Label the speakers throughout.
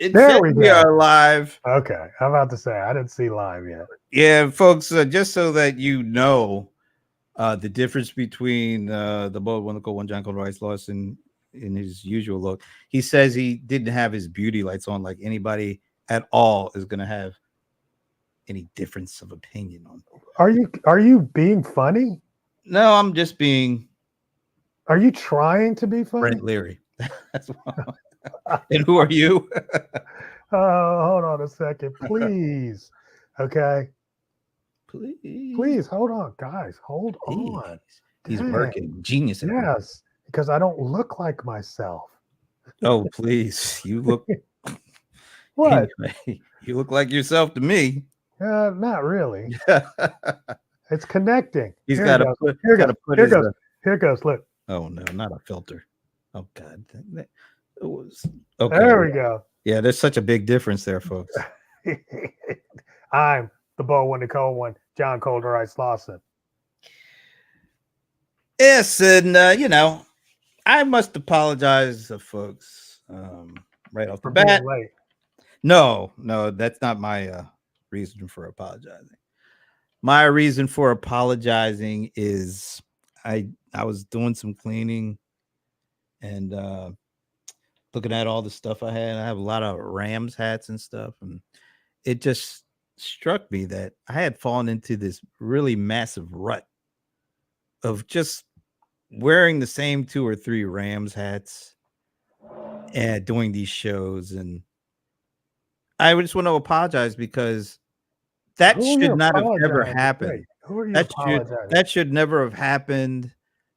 Speaker 1: It
Speaker 2: There
Speaker 1: said
Speaker 2: we
Speaker 1: we
Speaker 2: go.
Speaker 1: are live.
Speaker 2: Okay, I'm about to say I didn't see live yet.
Speaker 1: Yeah, folks, just so that you know the difference between the bold wonderful one, John Rice Lawson, in his usual look. He says he didn't have his beauty lights on like anybody at all is going to have any difference of opinion on.
Speaker 2: Are you being funny?
Speaker 1: No, I'm just being
Speaker 2: Are you trying to be funny?
Speaker 1: Brent Leary. That's why. And who are you?
Speaker 2: Hold on a second, please. Okay,
Speaker 1: Please.
Speaker 2: please hold on, guys. Hold
Speaker 1: Please.
Speaker 2: on.
Speaker 1: He's
Speaker 2: Dang.
Speaker 1: working. Genius at work.
Speaker 2: Yes, because I don't look like myself.
Speaker 1: Oh, please. You look
Speaker 2: What?
Speaker 1: anyway. You look like yourself to me.
Speaker 2: Not really. It's connecting.
Speaker 1: He's
Speaker 2: Here it
Speaker 1: got to
Speaker 2: goes.
Speaker 1: put.
Speaker 2: Here it
Speaker 1: Got
Speaker 2: goes.
Speaker 1: to put
Speaker 2: Here it
Speaker 1: his.
Speaker 2: goes. Here it goes. Look.
Speaker 1: Oh no, not a filter. Oh God. It was okay.
Speaker 2: There we go.
Speaker 1: Yeah, there's such a big difference there, folks.
Speaker 2: I'm the bold one, the cold one, John Colder Ice Lawson.
Speaker 1: Yes, and I must apologize to folks right off the
Speaker 2: For being
Speaker 1: bat.
Speaker 2: late.
Speaker 1: No, that's not my reason for apologizing. My reason for apologizing is I was doing some cleaning and looking at all the stuff I had. I have a lot of Rams hats and stuff, and it just struck me that I had fallen into this really massive rut of just wearing the same 2 or 3 Rams hats and doing these shows. And I just want to apologize because that
Speaker 2: Who are you
Speaker 1: should not have ever
Speaker 2: apologizing?
Speaker 1: happened.
Speaker 2: Wait, who are you
Speaker 1: That should
Speaker 2: apologizing?
Speaker 1: that should never have happened.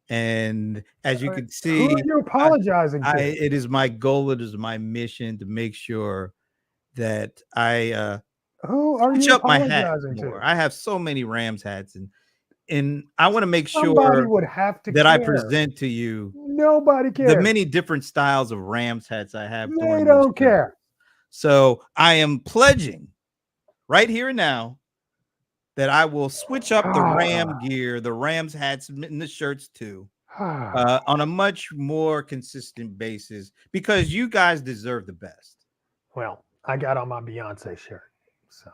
Speaker 1: And as you can
Speaker 2: Who are
Speaker 1: see,
Speaker 2: you apologizing to?
Speaker 1: it is my goal, it is my mission to make sure that I
Speaker 2: Who are
Speaker 1: switch
Speaker 2: you
Speaker 1: up my hat
Speaker 2: apologizing
Speaker 1: more.
Speaker 2: to?
Speaker 1: I have so many Rams hats, and I want to make
Speaker 2: Somebody
Speaker 1: sure
Speaker 2: would have to
Speaker 1: that I
Speaker 2: care.
Speaker 1: present to you
Speaker 2: Nobody
Speaker 1: the
Speaker 2: cares.
Speaker 1: many different styles of Rams hats I have
Speaker 2: They
Speaker 1: during these
Speaker 2: don't
Speaker 1: shows.
Speaker 2: care.
Speaker 1: So I am pledging right here and now that I will switch up the Ram gear, the Rams hats, and the shirts too, on a much more consistent basis because you guys deserve the best.
Speaker 2: Well, I got on my Beyonce shirt, so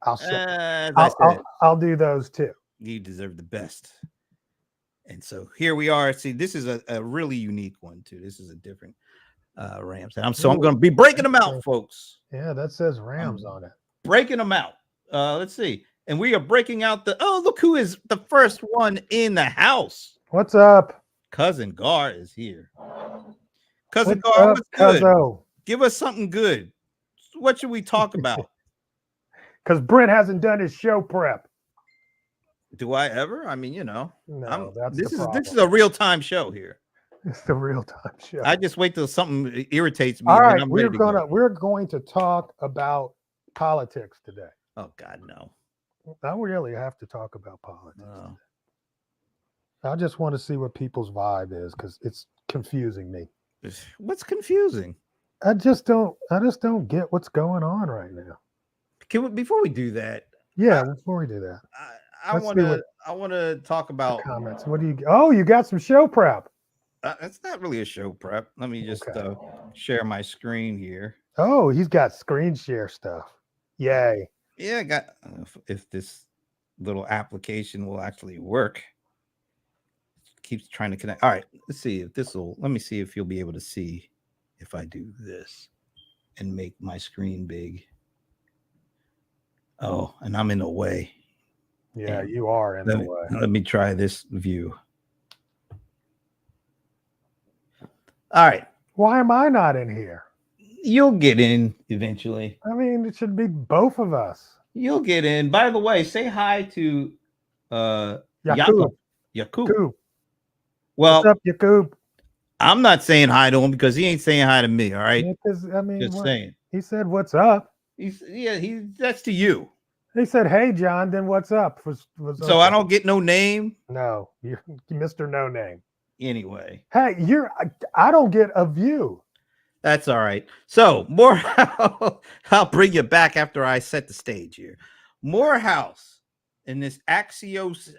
Speaker 2: I'll show.
Speaker 1: As I said,
Speaker 2: I'll do those too.
Speaker 1: you deserve the best. And so here we are. See, this is a really unique one too. This is a different Rams. And I'm going to be breaking them out, folks.
Speaker 2: Yeah, that says Rams on it.
Speaker 1: Breaking them out. Let's see. And we are breaking out look who is the first one in the house.
Speaker 2: What's up?
Speaker 1: Cousin Gar is here. Cousin
Speaker 2: What's
Speaker 1: Gar,
Speaker 2: up,
Speaker 1: what's good?
Speaker 2: Cuzzo?
Speaker 1: Give us something good. What should we talk about?
Speaker 2: Because Brent hasn't done his show prep.
Speaker 1: Do I ever? I mean,
Speaker 2: No, that's
Speaker 1: this
Speaker 2: the
Speaker 1: is a real-time show here.
Speaker 2: It's the real-time show.
Speaker 1: I just wait till something irritates me.
Speaker 2: All
Speaker 1: and
Speaker 2: right,
Speaker 1: I'm
Speaker 2: we're
Speaker 1: ready
Speaker 2: going to talk about politics today.
Speaker 1: Oh God, no.
Speaker 2: I really have to talk about politics.
Speaker 1: Oh.
Speaker 2: I just want to see what people's vibe is because it's confusing me.
Speaker 1: What's confusing?
Speaker 2: I just don't get what's going on right now.
Speaker 1: Before we do that?
Speaker 2: Yeah, before we do that,
Speaker 1: I want to talk about
Speaker 2: comments. What do you? Oh, you got some show prep.
Speaker 1: It's not really a show prep. Let me just share my screen here.
Speaker 2: Oh, he's got screen share stuff. Yay!
Speaker 1: Yeah, I got. If this little application will actually work. Keeps trying to connect. All right, let's see if this will. Let me see if you'll be able to see if I do this and make my screen big. Oh, and I'm in the way.
Speaker 2: Yeah, you are in the way.
Speaker 1: Let me try this view. All right.
Speaker 2: Why am I not in here?
Speaker 1: You'll get in eventually.
Speaker 2: I mean, it should be both of us.
Speaker 1: You'll get in. By the way, say hi to
Speaker 2: Yakub.
Speaker 1: Well,
Speaker 2: what's up, Yakub?
Speaker 1: I'm not saying hi to him because he ain't saying hi to me. All right.
Speaker 2: I mean,
Speaker 1: just saying.
Speaker 2: He said, "What's up?"
Speaker 1: That's to you.
Speaker 2: He said, "Hey, John." Then what's up?
Speaker 1: So I don't get no name.
Speaker 2: No, you're Mr. No Name.
Speaker 1: Anyway.
Speaker 2: Hey, I don't get a view.
Speaker 1: That's all right. So I'll bring you back after I set the stage here. Morehouse in this Axios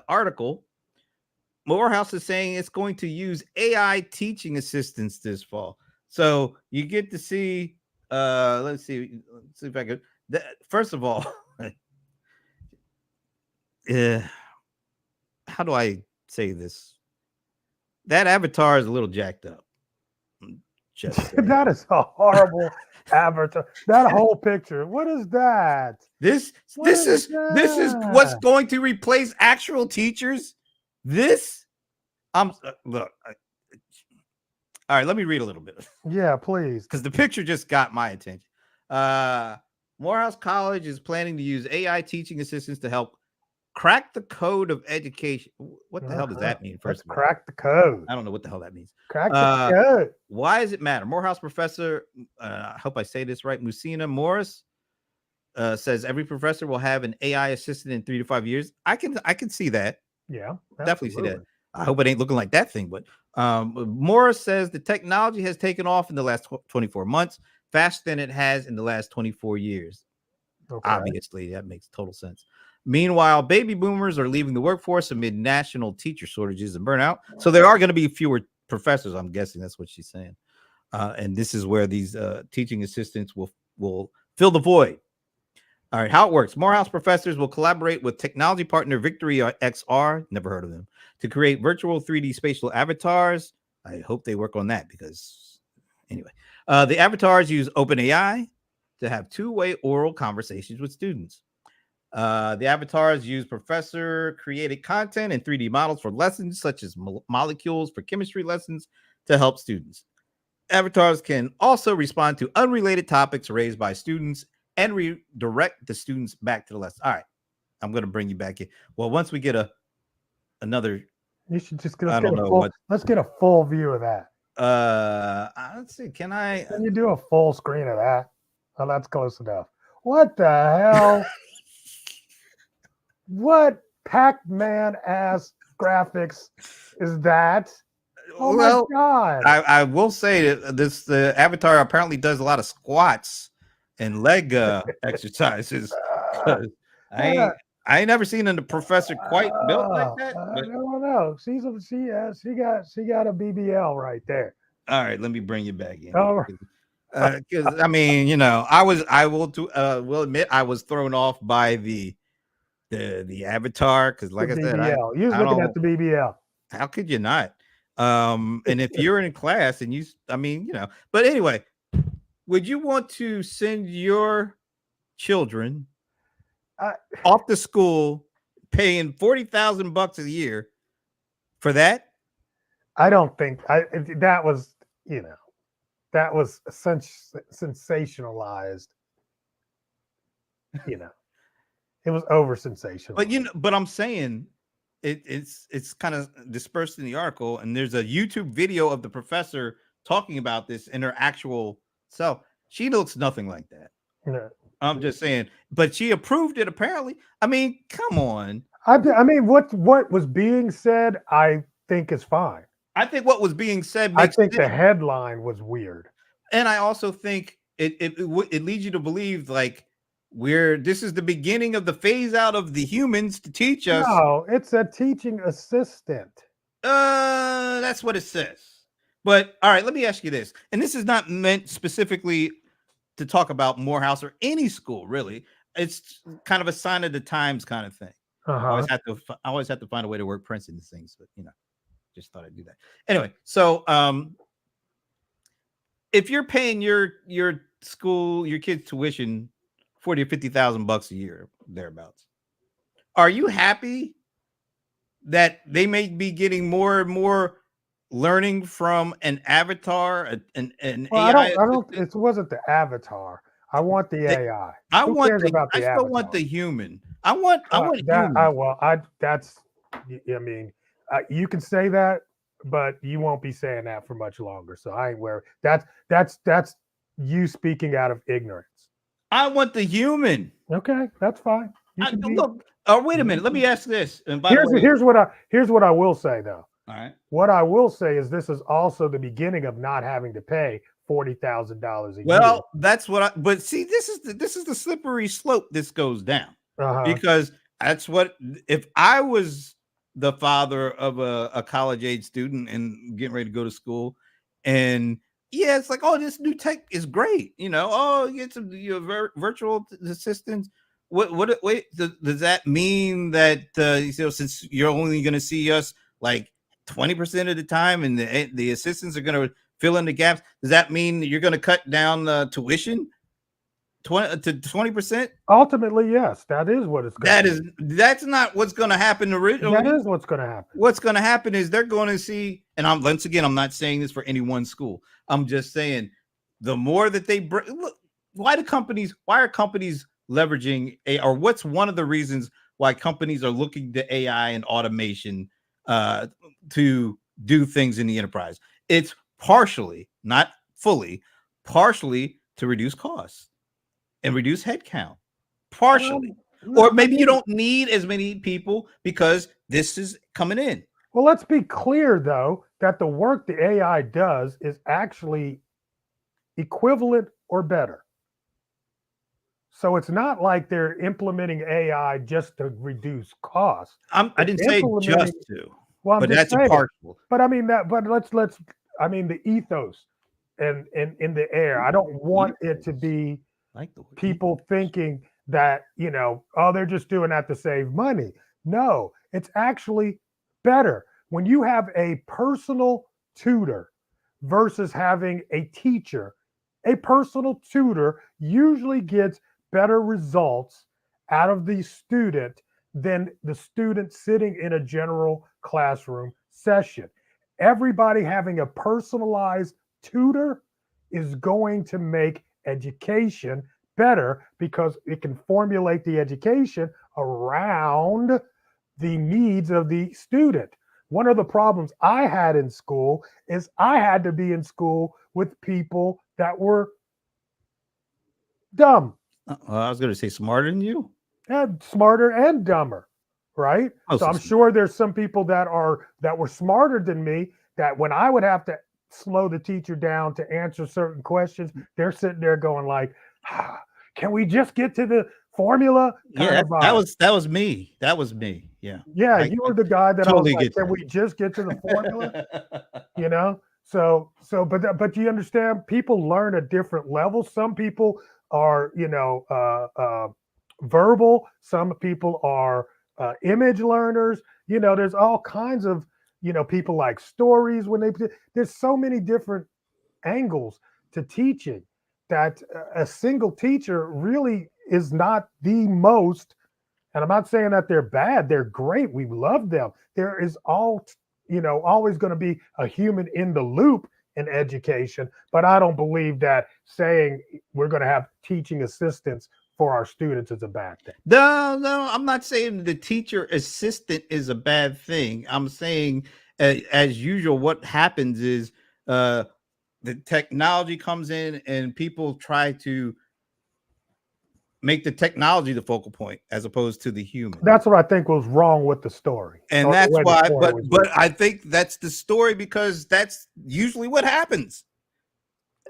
Speaker 1: article. Morehouse is saying it's going to use AI teaching assistants this fall. So you get to see Let's see. Let's see if I could. First of all, uh, how do I say this? That avatar is a little jacked up. Just saying.
Speaker 2: That is a horrible avatar. That whole picture. What is that?
Speaker 1: This
Speaker 2: What
Speaker 1: this
Speaker 2: is
Speaker 1: is this is what's
Speaker 2: that?
Speaker 1: going to replace actual teachers. This look. All right, let me read a little bit
Speaker 2: Yeah, please.
Speaker 1: because the picture just got my attention. Uh, Morehouse College is planning to use AI teaching assistants to help crack the code of education. What the hell does that mean?
Speaker 2: Let's
Speaker 1: First of all,
Speaker 2: crack the code.
Speaker 1: I don't know what the hell that means.
Speaker 2: Crack the
Speaker 1: Uh,
Speaker 2: code.
Speaker 1: why does it matter? Morehouse professor, I hope I say this right, Musina Morris, says every professor will have an AI assistant in 3 to 5 years. I can see that.
Speaker 2: Yeah,
Speaker 1: Definitely see that.
Speaker 2: absolutely.
Speaker 1: I hope it ain't looking like that thing. But Morris says the technology has taken off in the last 24 months, faster than it has in the last 24 years.
Speaker 2: Okay.
Speaker 1: Obviously, that makes total sense. Meanwhile, baby boomers are leaving the workforce amid national teacher shortages and burnout. So there are going to be fewer professors. I'm guessing that's what she's saying. And this is where these teaching assistants will fill the void. All right, how it works. Morehouse professors will collaborate with technology partner Victory XR, never heard of them, to create virtual 3D spatial avatars. I hope they work on that because, anyway, the avatars use OpenAI to have two-way oral conversations with students. The avatars use professor created content and 3D models for lessons, such as molecules for chemistry lessons to help students. Avatars can also respond to unrelated topics raised by students and redirect the students back to the lesson. All right, I'm going to bring you back in. Well, once we get another,
Speaker 2: You should just
Speaker 1: I don't know
Speaker 2: let's get a full view of that.
Speaker 1: let's see, can I?
Speaker 2: Can you do a full screen of that? Oh, that's close enough. What the hell? What Pac-Man ass graphics is that? Oh
Speaker 1: Well,
Speaker 2: my god!
Speaker 1: I will say that the avatar apparently does a lot of squats and leg exercises.
Speaker 2: Uh,
Speaker 1: 'Cause I
Speaker 2: what
Speaker 1: ain't I ain't never seen a professor quite built like that.
Speaker 2: I
Speaker 1: But
Speaker 2: don't know. She got a BBL right there.
Speaker 1: all right, let me bring you back in
Speaker 2: Oh,
Speaker 1: here. Because I mean, will admit I was thrown off by the avatar because,
Speaker 2: the
Speaker 1: like I said,
Speaker 2: BBL. You was
Speaker 1: I
Speaker 2: looking at
Speaker 1: don't.
Speaker 2: the BBL.
Speaker 1: How could you not? And if you're in class and I mean, but anyway, would you want to send your children
Speaker 2: I,
Speaker 1: off to school paying $40,000 a year for that?
Speaker 2: I don't think that was that was sensationalized. You know, it was over sensational.
Speaker 1: But I'm saying it's kind of dispersed in the article, and there's a YouTube video of the professor talking about this in her actual self. She looks nothing like that. I'm just saying, but she approved it apparently. I mean, come on.
Speaker 2: I mean, what was being said, I think is fine.
Speaker 1: I think what was being said
Speaker 2: I
Speaker 1: makes
Speaker 2: think
Speaker 1: sense.
Speaker 2: the headline was weird,
Speaker 1: And I also think it leads you to believe like this is the beginning of the phase out of the humans to teach us.
Speaker 2: No, it's a teaching assistant.
Speaker 1: That's what it says. But all right, let me ask you this, and this is not meant specifically to talk about Morehouse or any school, really. It's kind of a sign of the times kind of thing.
Speaker 2: Uh-huh.
Speaker 1: I always have to find a way to work Prince into things, but just thought I'd do that. Anyway, so if you're paying your kid's tuition 40 or 50,000 bucks a year, thereabouts, are you happy that they may be getting more and more learning from an avatar, an
Speaker 2: Well,
Speaker 1: AI?
Speaker 2: I don't. It wasn't the avatar. I want the AI. Who cares about
Speaker 1: I
Speaker 2: the
Speaker 1: still
Speaker 2: avatar?
Speaker 1: want the human. I want
Speaker 2: that.
Speaker 1: human.
Speaker 2: That's. I mean, you can say that, but you won't be saying that for much longer. So I ain't worried. That's you speaking out of ignorance.
Speaker 1: I want the human.
Speaker 2: Okay, that's fine. You can
Speaker 1: Look. Oh, wait a minute. Let me ask this. And by
Speaker 2: here's
Speaker 1: the way,
Speaker 2: here's what I will say though.
Speaker 1: all right.
Speaker 2: What I will say is this is also the beginning of not having to pay $40,000 a year.
Speaker 1: Well, that's what but see, this is the slippery slope this goes down. Because that's what, if I was the father of a college age student and getting ready to go to school, and yeah, it's like, oh, this new tech is great. Oh, you get some virtual assistants. Wait, does that mean that since you're only going to see us like 20% of the time, and the assistants are going to fill in the gaps? Does that mean that you're going to cut down tuition 20%?
Speaker 2: Ultimately, yes, that is what it's going to
Speaker 1: That's not what's going to happen
Speaker 2: be. That
Speaker 1: originally.
Speaker 2: is what's going to happen.
Speaker 1: What's going to happen is they're going to see, and once again, I'm not saying this for any one school. I'm just saying the more that they bring, look, why are companies leveraging or what's one of the reasons why companies are looking to AI and automation to do things in the enterprise? It's partially, not fully, partially to reduce costs and reduce headcount, partially.
Speaker 2: No,
Speaker 1: Or
Speaker 2: I
Speaker 1: maybe you
Speaker 2: mean,
Speaker 1: don't need as many people because this is coming in.
Speaker 2: well, let's be clear though that the work the AI does is actually equivalent or better. So it's not like they're implementing AI just to reduce costs.
Speaker 1: I
Speaker 2: They're
Speaker 1: didn't say
Speaker 2: implementing.
Speaker 1: just to,
Speaker 2: Well, I'm
Speaker 1: but
Speaker 2: just
Speaker 1: that's a
Speaker 2: saying.
Speaker 1: partial.
Speaker 2: But I mean that. But let's. I mean the ethos and in the air. I don't want it to
Speaker 1: Ethos.
Speaker 2: be
Speaker 1: Like the word
Speaker 2: people
Speaker 1: ethos.
Speaker 2: thinking that oh, they're just doing that to save money. No, it's actually better when you have a personal tutor versus having a teacher. A personal tutor usually gets better results out of the student than the student sitting in a general classroom session. Everybody having a personalized tutor is going to make education better because it can formulate the education around the needs of the student. One of the problems I had in school is I had to be in school with people that were dumb,
Speaker 1: I was going to say smarter than you.
Speaker 2: and smarter and dumber, right? So
Speaker 1: Mostly
Speaker 2: I'm
Speaker 1: smart.
Speaker 2: sure there's some people that were smarter than me that when I would have to slow the teacher down to answer certain questions, they're sitting there going like, "Can we just get to the formula?"
Speaker 1: Yeah,
Speaker 2: Kind of
Speaker 1: that
Speaker 2: vibe.
Speaker 1: was that was me. That was me. Yeah,
Speaker 2: Yeah,
Speaker 1: I
Speaker 2: you were the guy that I was
Speaker 1: totally
Speaker 2: like,
Speaker 1: get
Speaker 2: "Can we just get to the formula?"
Speaker 1: that.
Speaker 2: You know. But you understand, people learn at different levels. Some people are verbal. Some people are image learners. There's all kinds of people like stories when they. There's so many different angles to teaching that a single teacher really is not the most. And I'm not saying that they're bad, they're great, we love them. There is always going to be a human in the loop in education, but I don't believe that saying we're going to have teaching assistants for our students is a bad thing.
Speaker 1: No, I'm not saying the teacher assistant is a bad thing. I'm saying, as usual, what happens is uh, the technology comes in and people try to make the technology the focal point as opposed to the human.
Speaker 2: That's what I think was wrong with the story,
Speaker 1: And
Speaker 2: or the
Speaker 1: that's
Speaker 2: way the
Speaker 1: why,
Speaker 2: story was
Speaker 1: but
Speaker 2: written.
Speaker 1: I think that's the story because that's usually what happens.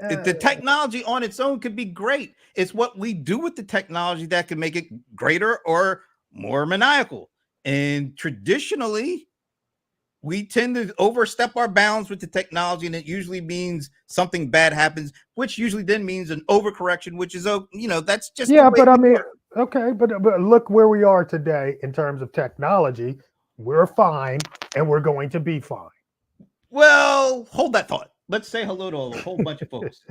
Speaker 1: The
Speaker 2: Uh,
Speaker 1: technology on its own could be great. It's what we do with the technology that can make it greater or more maniacal. And traditionally, we tend to overstep our bounds with the technology, and it usually means something bad happens, which usually then means an overcorrection, which is that's just the
Speaker 2: yeah,
Speaker 1: way
Speaker 2: but I
Speaker 1: we
Speaker 2: mean,
Speaker 1: work.
Speaker 2: okay, but look where we are today in terms of technology. We're fine, and we're going to be fine.
Speaker 1: Well, hold that thought. Let's say hello to a whole bunch of folks.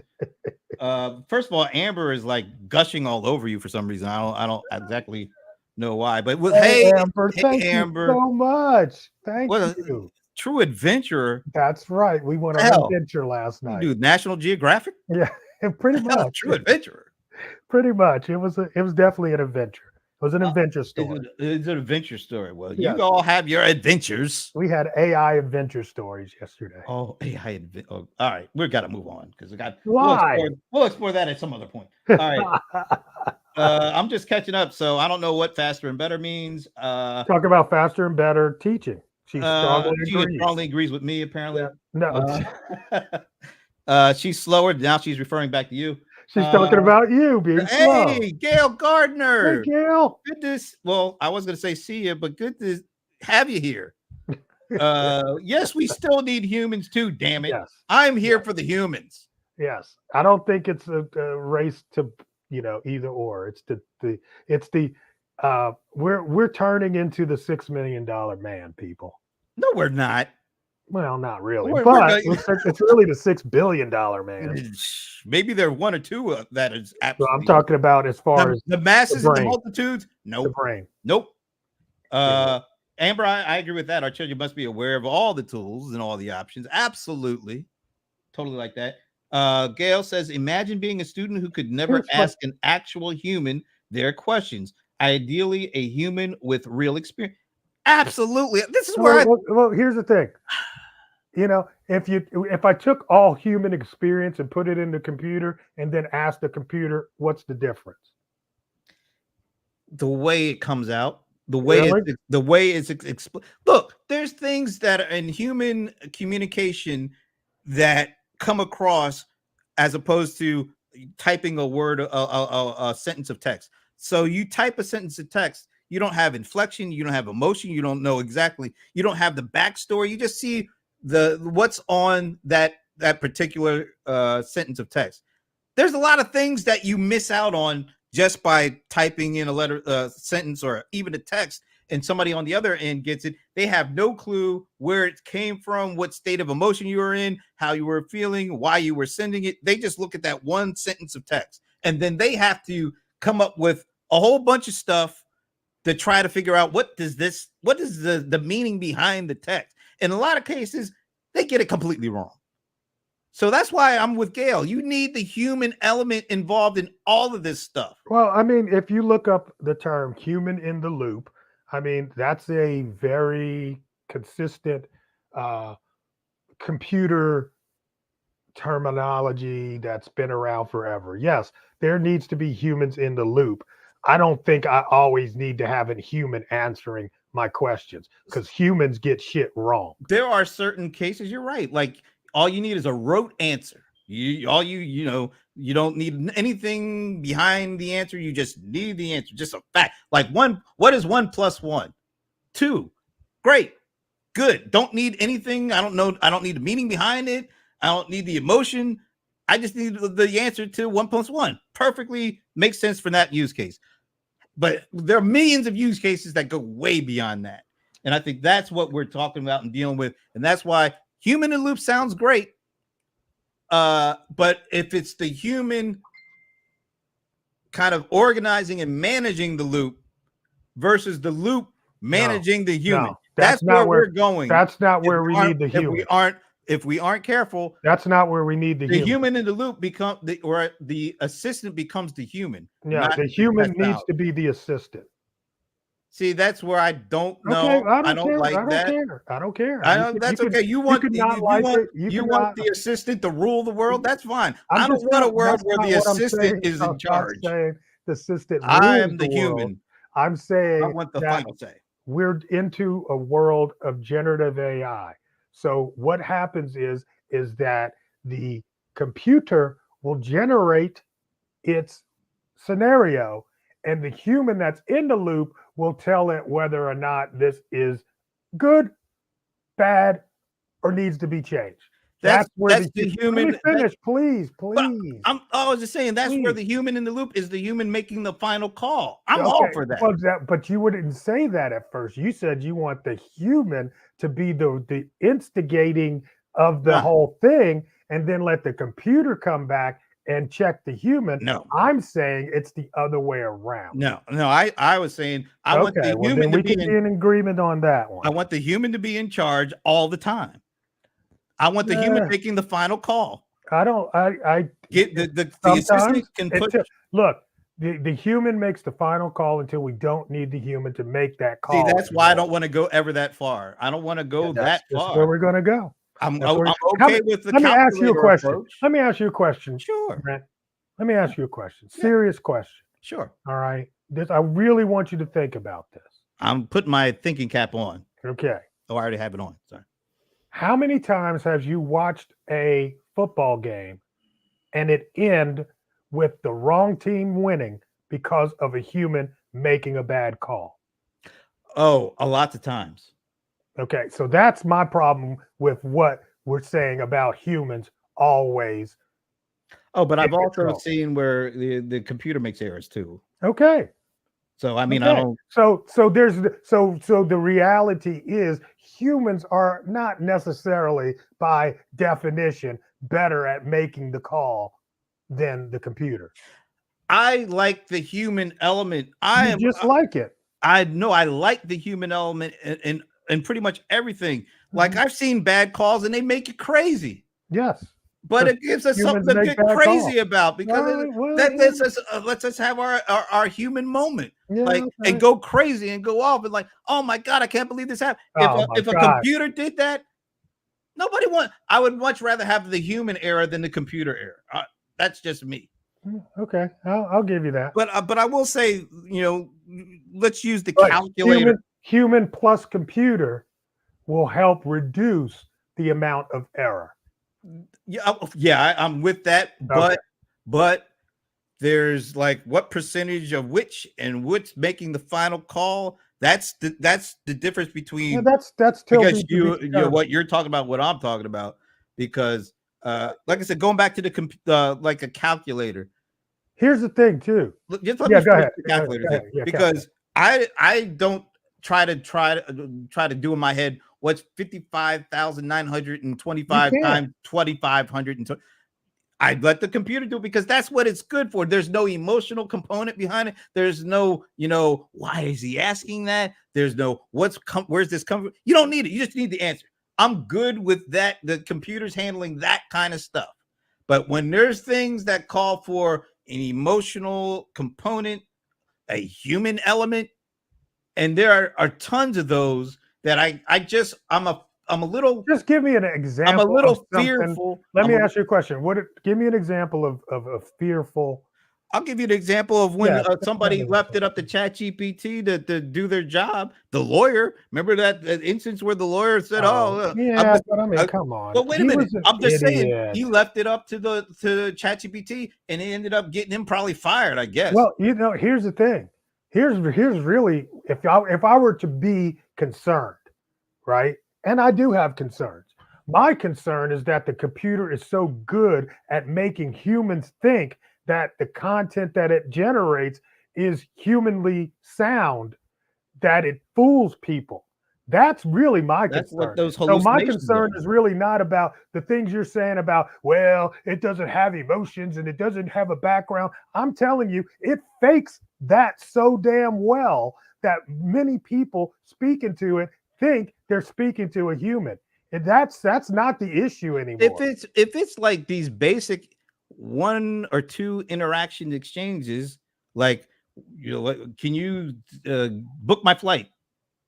Speaker 1: First of all, Amber is like gushing all over you for some reason. I don't exactly know why, but
Speaker 2: Hey, Amber,
Speaker 1: hey
Speaker 2: thank you
Speaker 1: Amber,
Speaker 2: so much. Thank
Speaker 1: what a
Speaker 2: you.
Speaker 1: true adventurer.
Speaker 2: That's right. We went
Speaker 1: What
Speaker 2: on
Speaker 1: the
Speaker 2: an
Speaker 1: hell?
Speaker 2: adventure last
Speaker 1: You
Speaker 2: night.
Speaker 1: do National Geographic?
Speaker 2: Yeah, pretty
Speaker 1: The hell,
Speaker 2: much.
Speaker 1: true adventurer.
Speaker 2: Pretty much. It was definitely an adventure. It was an adventure story.
Speaker 1: It's an adventure story. Well, you
Speaker 2: Yes,
Speaker 1: all have your adventures.
Speaker 2: we had AI adventure stories yesterday.
Speaker 1: Oh, hey, all right, we've got to move on because
Speaker 2: Why?
Speaker 1: we'll explore that at some other point. All right. I'm just catching up, so I don't know what faster and better means.
Speaker 2: Talk about faster and better teaching. She strongly
Speaker 1: She
Speaker 2: agrees.
Speaker 1: strongly agrees with me,
Speaker 2: Yeah.
Speaker 1: apparently.
Speaker 2: No,
Speaker 1: Uh, she's slower. Now she's referring back to you.
Speaker 2: she's
Speaker 1: Uh,
Speaker 2: talking about you being slow.
Speaker 1: hey, Gail
Speaker 2: Hey,
Speaker 1: Gardner.
Speaker 2: Gail.
Speaker 1: Good to, well, I was going to say see you, but good to have you here. Yes, we still need humans too, damn it.
Speaker 2: Yes.
Speaker 1: I'm here
Speaker 2: Yes.
Speaker 1: for the humans.
Speaker 2: Yes, I don't think it's a race to either or. It's the we're turning into the $6 million man, people.
Speaker 1: No, we're not.
Speaker 2: Well, not really,
Speaker 1: We're
Speaker 2: but
Speaker 1: going.
Speaker 2: it's really the $6 billion man.
Speaker 1: Maybe there are one or two that is
Speaker 2: So I'm
Speaker 1: absolutely
Speaker 2: talking about as far as
Speaker 1: the
Speaker 2: the
Speaker 1: masses and the
Speaker 2: brain,
Speaker 1: multitudes.
Speaker 2: the
Speaker 1: Nope,
Speaker 2: brain.
Speaker 1: nope.
Speaker 2: You know,
Speaker 1: Amber, I agree with that. Our children must be aware of all the tools and all the options. Absolutely, totally like that. Gail says, imagine being a student who could never
Speaker 2: here's what.
Speaker 1: ask an actual human their questions. Ideally, a human with real experience. Absolutely. This is where I.
Speaker 2: Well, here's the thing. If I took all human experience and put it in the computer and then asked the computer, what's the difference?
Speaker 1: The way it comes out,
Speaker 2: Really?
Speaker 1: look, there's things that are in human communication that come across as opposed to typing a word, a sentence of text. So you type a sentence of text, you don't have inflection, you don't have emotion, you don't know exactly, you don't have the backstory, you just see the what's on that particular sentence of text. There's a lot of things that you miss out on just by typing in a letter, sentence, or even a text, and somebody on the other end gets it. They have no clue where it came from, what state of emotion you were in, how you were feeling, why you were sending it. They just look at that one sentence of text, and then they have to come up with a whole bunch of stuff to try to figure out what is the meaning behind the text. In a lot of cases, they get it completely wrong. So that's why I'm with Gail. You need the human element involved in all of this stuff.
Speaker 2: Well, I mean, if you look up the term human in the loop, I mean, that's a very consistent uh, computer terminology that's been around forever. Yes, there needs to be humans in the loop. I don't think I always need to have a human answering my questions because humans get shit wrong.
Speaker 1: There are certain cases, you're right. Like all you need is a rote answer. You don't need anything behind the answer. You just need the answer, just a fact. Like what is 1 + 1? 2. Great. Good. Don't need anything. I don't know. I don't need the meaning behind it. I don't need the emotion. I just need the answer to 1 + 1. Perfectly makes sense for that use case. But there are millions of use cases that go way beyond that. And I think that's what we're talking about and dealing with. And that's why human in loop sounds great. But if it's the human kind of organizing and managing the loop versus the loop
Speaker 2: No,
Speaker 1: managing the human,
Speaker 2: no,
Speaker 1: that's where we're going.
Speaker 2: that's not where we need the human.
Speaker 1: If we aren't careful,
Speaker 2: That's not where we need the
Speaker 1: the
Speaker 2: human.
Speaker 1: human in the loop the assistant becomes the human,
Speaker 2: Yeah,
Speaker 1: not
Speaker 2: the
Speaker 1: the
Speaker 2: human needs
Speaker 1: technology.
Speaker 2: to be the assistant.
Speaker 1: See, that's where I don't
Speaker 2: Okay,
Speaker 1: know.
Speaker 2: I
Speaker 1: I
Speaker 2: don't
Speaker 1: don't
Speaker 2: care. I
Speaker 1: like
Speaker 2: don't
Speaker 1: that.
Speaker 2: care. I don't care.
Speaker 1: I don't. That's okay.
Speaker 2: You could not like it. You
Speaker 1: You
Speaker 2: could
Speaker 1: want
Speaker 2: not.
Speaker 1: the assistant to rule the world. That's fine.
Speaker 2: I'm
Speaker 1: I don't
Speaker 2: just
Speaker 1: want a
Speaker 2: not.
Speaker 1: world
Speaker 2: That's
Speaker 1: where
Speaker 2: not
Speaker 1: the
Speaker 2: what I'm
Speaker 1: assistant
Speaker 2: saying.
Speaker 1: is in
Speaker 2: I'm not
Speaker 1: charge.
Speaker 2: saying the system
Speaker 1: I
Speaker 2: rules
Speaker 1: am
Speaker 2: the
Speaker 1: the
Speaker 2: world.
Speaker 1: human.
Speaker 2: I'm
Speaker 1: I
Speaker 2: saying
Speaker 1: want the
Speaker 2: that
Speaker 1: final say.
Speaker 2: we're into a world of generative AI. So what happens is that the computer will generate its scenario, and the human that's in the loop will tell it whether or not this is good, bad, or needs to be changed. That's where
Speaker 1: That's the
Speaker 2: let me
Speaker 1: human.
Speaker 2: finish, please,
Speaker 1: But
Speaker 2: please,
Speaker 1: I was just saying that's where
Speaker 2: please.
Speaker 1: the human in the loop is. The human making the final call. I'm all
Speaker 2: Okay,
Speaker 1: for that.
Speaker 2: well, but you wouldn't say that at first. You said you want the human to be the instigating of the
Speaker 1: Uh,
Speaker 2: whole thing, and then let the computer come back and check the human.
Speaker 1: no,
Speaker 2: I'm saying it's the other way around.
Speaker 1: no. I was saying I want
Speaker 2: Okay,
Speaker 1: the
Speaker 2: well
Speaker 1: human
Speaker 2: then
Speaker 1: to
Speaker 2: we
Speaker 1: be
Speaker 2: can be in agreement on that one.
Speaker 1: I want the human to be in charge all the time. I want the human
Speaker 2: Uh,
Speaker 1: making the final call.
Speaker 2: I don't. I
Speaker 1: Get the assistant
Speaker 2: sometimes
Speaker 1: can
Speaker 2: it
Speaker 1: put.
Speaker 2: look. The human makes the final call until we don't need the human to make that
Speaker 1: See,
Speaker 2: call
Speaker 1: that's why I
Speaker 2: anymore.
Speaker 1: don't want to go ever that far. I don't want to go
Speaker 2: And that's
Speaker 1: that
Speaker 2: just where
Speaker 1: far.
Speaker 2: we're going to go. That's where.
Speaker 1: I'm
Speaker 2: How
Speaker 1: okay with the
Speaker 2: let me ask you a
Speaker 1: calculator
Speaker 2: question.
Speaker 1: approach.
Speaker 2: Let me ask you a question,
Speaker 1: Sure.
Speaker 2: Brent. Let me
Speaker 1: Yeah.
Speaker 2: ask you a question.
Speaker 1: Yeah.
Speaker 2: Serious question.
Speaker 1: Sure.
Speaker 2: All right. This I really want you to think about this.
Speaker 1: I'm putting my thinking cap on.
Speaker 2: Okay.
Speaker 1: Oh, I already have it on. Sorry.
Speaker 2: How many times have you watched a football game and it end with the wrong team winning because of a human making a bad call?
Speaker 1: Oh, a lot of times.
Speaker 2: Okay, so that's my problem with what we're saying about humans always
Speaker 1: Oh, but
Speaker 2: in
Speaker 1: I've also
Speaker 2: control.
Speaker 1: seen where the computer makes errors too.
Speaker 2: Okay.
Speaker 1: So I mean, I
Speaker 2: Okay.
Speaker 1: don't.
Speaker 2: So the reality is humans are not necessarily by definition better at making the call than the computer.
Speaker 1: I like the human element.
Speaker 2: You just like it.
Speaker 1: I know I like the human element in pretty much everything. Like
Speaker 2: Mhm.
Speaker 1: I've seen bad calls and they make you crazy,
Speaker 2: Yes,
Speaker 1: but
Speaker 2: because
Speaker 1: it gives us
Speaker 2: humans
Speaker 1: something to
Speaker 2: make
Speaker 1: get
Speaker 2: bad calls.
Speaker 1: crazy about
Speaker 2: All
Speaker 1: because
Speaker 2: right. Well,
Speaker 1: that lets us have our human moment,
Speaker 2: yeah.
Speaker 1: like and
Speaker 2: Okay.
Speaker 1: go crazy and go off and like, oh my god, I can't believe this happened.
Speaker 2: Oh my
Speaker 1: If a
Speaker 2: God.
Speaker 1: computer did that, nobody want. I would much rather have the human error than the computer error. That's just me.
Speaker 2: Okay. I'll give you that.
Speaker 1: But I will say, let's use the
Speaker 2: But
Speaker 1: calculator.
Speaker 2: human plus computer will help reduce the amount of error.
Speaker 1: Yeah, yeah, I'm with that,
Speaker 2: Okay.
Speaker 1: but there's like what percentage of which and what's making the final call. That's the difference
Speaker 2: Yeah,
Speaker 1: between
Speaker 2: that's still
Speaker 1: because
Speaker 2: to be determined.
Speaker 1: what you're talking about, what I'm talking about, because like I said, going back to like a calculator.
Speaker 2: Here's the thing, too.
Speaker 1: Just let me
Speaker 2: Yeah, go
Speaker 1: finish
Speaker 2: ahead.
Speaker 1: the
Speaker 2: Go ahead.
Speaker 1: calculator
Speaker 2: Go
Speaker 1: thing
Speaker 2: ahead. Yeah, calculate.
Speaker 1: because I don't try to do in my head what's 55,925
Speaker 2: You can't.
Speaker 1: times 2,500. I let the computer do it because that's what it's good for. There's no emotional component behind it. There's no, why is he asking that? There's no where's this coming from? You don't need it. You just need the answer. I'm good with that. The computer's handling that kind of stuff. But when there's things that call for an emotional component, a human element, and there are tons of those that I'm a little
Speaker 2: Just give me an example of something.
Speaker 1: fearful.
Speaker 2: Let me ask you a question. Give me an example of a fearful.
Speaker 1: I'll give you an example of when
Speaker 2: Yeah, put
Speaker 1: somebody
Speaker 2: together
Speaker 1: left it up to ChatGPT to do their job. The lawyer, remember that instance where the lawyer said,
Speaker 2: Oh,
Speaker 1: "Oh, I'm
Speaker 2: yeah,
Speaker 1: just."
Speaker 2: but I mean,
Speaker 1: Uh,
Speaker 2: come on.
Speaker 1: but wait a
Speaker 2: He
Speaker 1: minute,
Speaker 2: was an
Speaker 1: I'm just saying
Speaker 2: idiot.
Speaker 1: he left it up to ChatGPT, and it ended up getting him probably fired. I guess.
Speaker 2: Well, here's the thing. Here's really if I were to be concerned, right? And I do have concerns. My concern is that the computer is so good at making humans think that the content that it generates is humanly sound, that it fools people. That's really my
Speaker 1: That's what
Speaker 2: concern.
Speaker 1: those
Speaker 2: So my
Speaker 1: hallucinations
Speaker 2: concern
Speaker 1: are.
Speaker 2: is really not about the things you're saying about, well, it doesn't have emotions and it doesn't have a background. I'm telling you, it fakes that so damn well that many people speaking to it think they're speaking to a human. And that's not the issue anymore.
Speaker 1: If it's like these basic one or two interaction exchanges, like can you book my flight,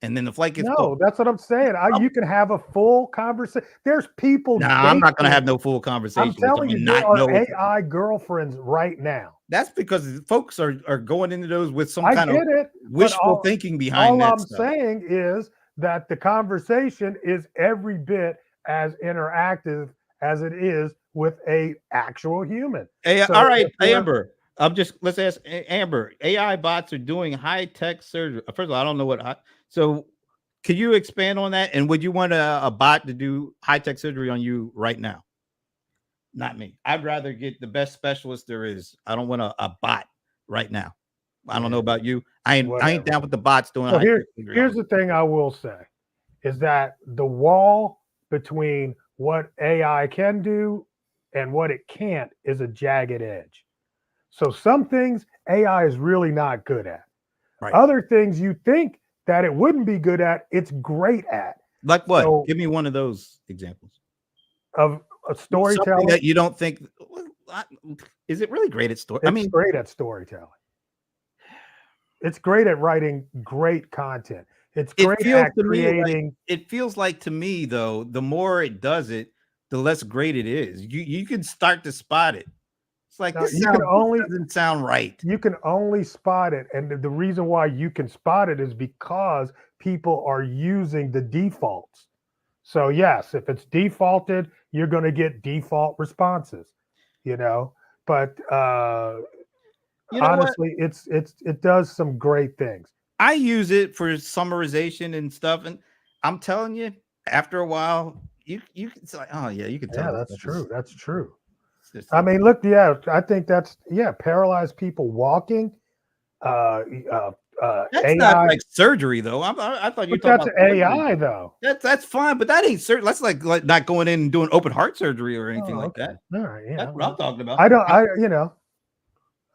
Speaker 1: and then the flight gets booked.
Speaker 2: No, that's what I'm saying.
Speaker 1: Um,
Speaker 2: You can have a full conversation. There's people
Speaker 1: nah, I'm not gonna
Speaker 2: dating.
Speaker 1: have no full
Speaker 2: I'm
Speaker 1: conversation with
Speaker 2: telling
Speaker 1: someone
Speaker 2: you,
Speaker 1: and
Speaker 2: there
Speaker 1: not
Speaker 2: are
Speaker 1: know what.
Speaker 2: AI girlfriends right now.
Speaker 1: That's because folks are going into those with some
Speaker 2: I
Speaker 1: kind of
Speaker 2: get it, but
Speaker 1: wishful thinking behind
Speaker 2: all
Speaker 1: that
Speaker 2: I'm
Speaker 1: stuff.
Speaker 2: saying is that the conversation is every bit as interactive as it is with a actual human.
Speaker 1: Hey, all
Speaker 2: So
Speaker 1: right,
Speaker 2: if you're
Speaker 1: Amber. Let's ask Amber. AI bots are doing high tech surgery. First of all, I don't know so can you expand on that? And would you want a bot to do high tech surgery on you right now? Not me. I'd rather get the best specialist there is. I don't want a bot right now. I don't know
Speaker 2: yeah,
Speaker 1: about you. I ain't
Speaker 2: whatever.
Speaker 1: down with the bots doing
Speaker 2: So
Speaker 1: high tech surgery on
Speaker 2: here's
Speaker 1: me.
Speaker 2: the thing I will say is that the wall between what AI can do and what it can't is a jagged edge. So some things AI is really not good at.
Speaker 1: Right.
Speaker 2: Other things you think that it wouldn't be good at, it's great at.
Speaker 1: Like what?
Speaker 2: So
Speaker 1: Give me one of those examples.
Speaker 2: of a
Speaker 1: Something
Speaker 2: storytelling,
Speaker 1: that you don't think is it really great at story? I
Speaker 2: it's
Speaker 1: mean,
Speaker 2: great at storytelling. It's great at writing great content. It's
Speaker 1: it
Speaker 2: great
Speaker 1: feels
Speaker 2: at
Speaker 1: to me like
Speaker 2: creating.
Speaker 1: to me though, the more it does it, the less great it is. You can start to spot it. It's like
Speaker 2: Now
Speaker 1: this doesn't sound right.
Speaker 2: you can only spot it, and the reason why you can spot it is because people are using the defaults. So yes, if it's defaulted, you're going to get default responses, you know. But
Speaker 1: You know what?
Speaker 2: honestly, it does some great things.
Speaker 1: I use it for summarization and stuff, and I'm telling you, after a while, it's like, oh yeah, you can tell
Speaker 2: Yeah,
Speaker 1: this
Speaker 2: that's
Speaker 1: stuff
Speaker 2: true.
Speaker 1: is
Speaker 2: That's true. I mean, look, yeah, I think that's paralyzed people walking, uh, uh,
Speaker 1: That's not
Speaker 2: AI,
Speaker 1: like surgery though. I thought you were
Speaker 2: but
Speaker 1: talking
Speaker 2: that's
Speaker 1: about surgery.
Speaker 2: AI though.
Speaker 1: That's fine, but that ain't surgery. That's like not going in and doing open heart surgery or anything
Speaker 2: Oh,
Speaker 1: like
Speaker 2: okay,
Speaker 1: that.
Speaker 2: all right, yeah.
Speaker 1: That's what I'm
Speaker 2: Well,
Speaker 1: talking about.
Speaker 2: I don't,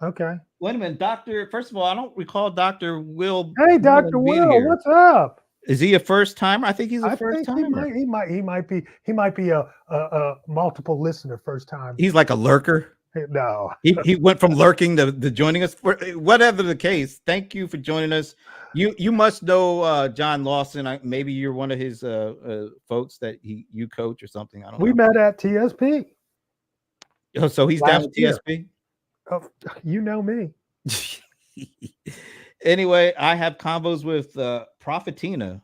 Speaker 2: okay.
Speaker 1: Wait a minute, Doctor. First of all, I don't recall Doctor Will
Speaker 2: Hey, Doctor
Speaker 1: Mullen being
Speaker 2: Will,
Speaker 1: here.
Speaker 2: what's up?
Speaker 1: Is he a first timer? I think he's a
Speaker 2: I
Speaker 1: first
Speaker 2: think
Speaker 1: timer.
Speaker 2: he might be a multiple listener first time.
Speaker 1: He's like a lurker.
Speaker 2: No,
Speaker 1: He went from lurking to joining us. For whatever the case, thank you for joining us. You must know John Lawson. Maybe you're one of his folks that you coach or something. I don't
Speaker 2: we
Speaker 1: know.
Speaker 2: met at TSP
Speaker 1: Oh, so he's down
Speaker 2: last
Speaker 1: with
Speaker 2: year.
Speaker 1: TSP.
Speaker 2: Oh, you know me.
Speaker 1: Anyway, I have combos with Profitina.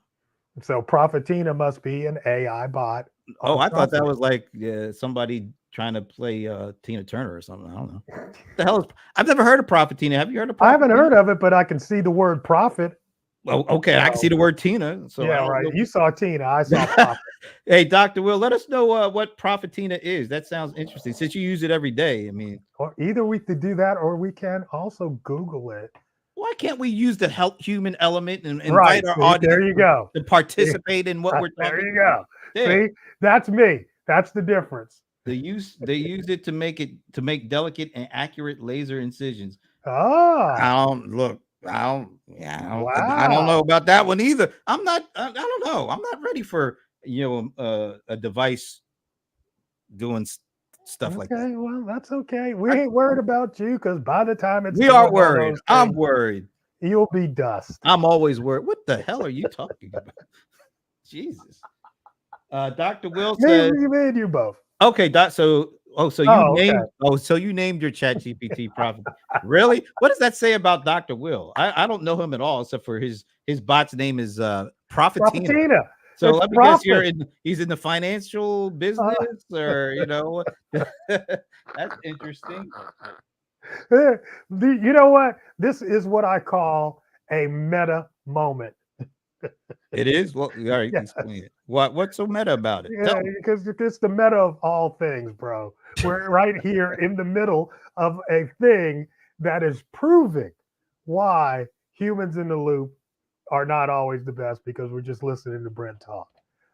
Speaker 2: So Profitina must be an AI bot
Speaker 1: Oh,
Speaker 2: on
Speaker 1: I thought that
Speaker 2: Profitina.
Speaker 1: was like somebody trying to play Tina Turner or something. I don't know. What the hell is? I've never heard of Profitina. Have you heard of
Speaker 2: I haven't
Speaker 1: Profitina?
Speaker 2: heard of it, but I can see the word profit.
Speaker 1: Well, okay, I can see
Speaker 2: So
Speaker 1: the word Tina, so
Speaker 2: yeah,
Speaker 1: I don't
Speaker 2: right.
Speaker 1: know.
Speaker 2: You saw Tina, I saw profit.
Speaker 1: Hey, Doctor Will, let us know what Profitina is. That sounds interesting. Since you use it every day, I mean,
Speaker 2: Or either we could do that, or we can also Google it.
Speaker 1: why can't we use the help human element and
Speaker 2: Right.
Speaker 1: invite our
Speaker 2: See, there
Speaker 1: audience
Speaker 2: you go.
Speaker 1: to participate in what we're
Speaker 2: There
Speaker 1: talking
Speaker 2: you
Speaker 1: about?
Speaker 2: go.
Speaker 1: There,
Speaker 2: See, that's me. That's the difference.
Speaker 1: they use it to make delicate and accurate laser incisions.
Speaker 2: Ah,
Speaker 1: I don't look. I don't. Yeah, I don't know
Speaker 2: wow.
Speaker 1: about that one either. I'm not. I don't know. I'm not ready for a device doing stuff like that.
Speaker 2: Okay, well, that's okay. We
Speaker 1: I,
Speaker 2: ain't worried about you because by the time it's
Speaker 1: we are
Speaker 2: doing all
Speaker 1: worried.
Speaker 2: those
Speaker 1: I'm
Speaker 2: things,
Speaker 1: worried.
Speaker 2: you'll be dust.
Speaker 1: I'm always worried. What the hell are you talking about? Jesus. Dr. Will says,
Speaker 2: Me and you both.
Speaker 1: okay, Doc.
Speaker 2: Oh, okay.
Speaker 1: So you named your chat GPT prophet. Really? What does that say about Dr. Will? I don't know him at all, except for his bot's name is Profitina.
Speaker 2: Profitina.
Speaker 1: So
Speaker 2: It's
Speaker 1: let me guess,
Speaker 2: profit.
Speaker 1: he's in the financial business,
Speaker 2: Uh,
Speaker 1: or that's interesting.
Speaker 2: you know what? This is what I call a meta moment.
Speaker 1: It is. Well, all right,
Speaker 2: Yeah,
Speaker 1: explain it. What's so meta about it?
Speaker 2: yeah,
Speaker 1: Tell me.
Speaker 2: because it's the meta of all things, bro. We're right here in the middle of a thing that is proving why humans in the loop are not always the best because we're just listening to Brent talk.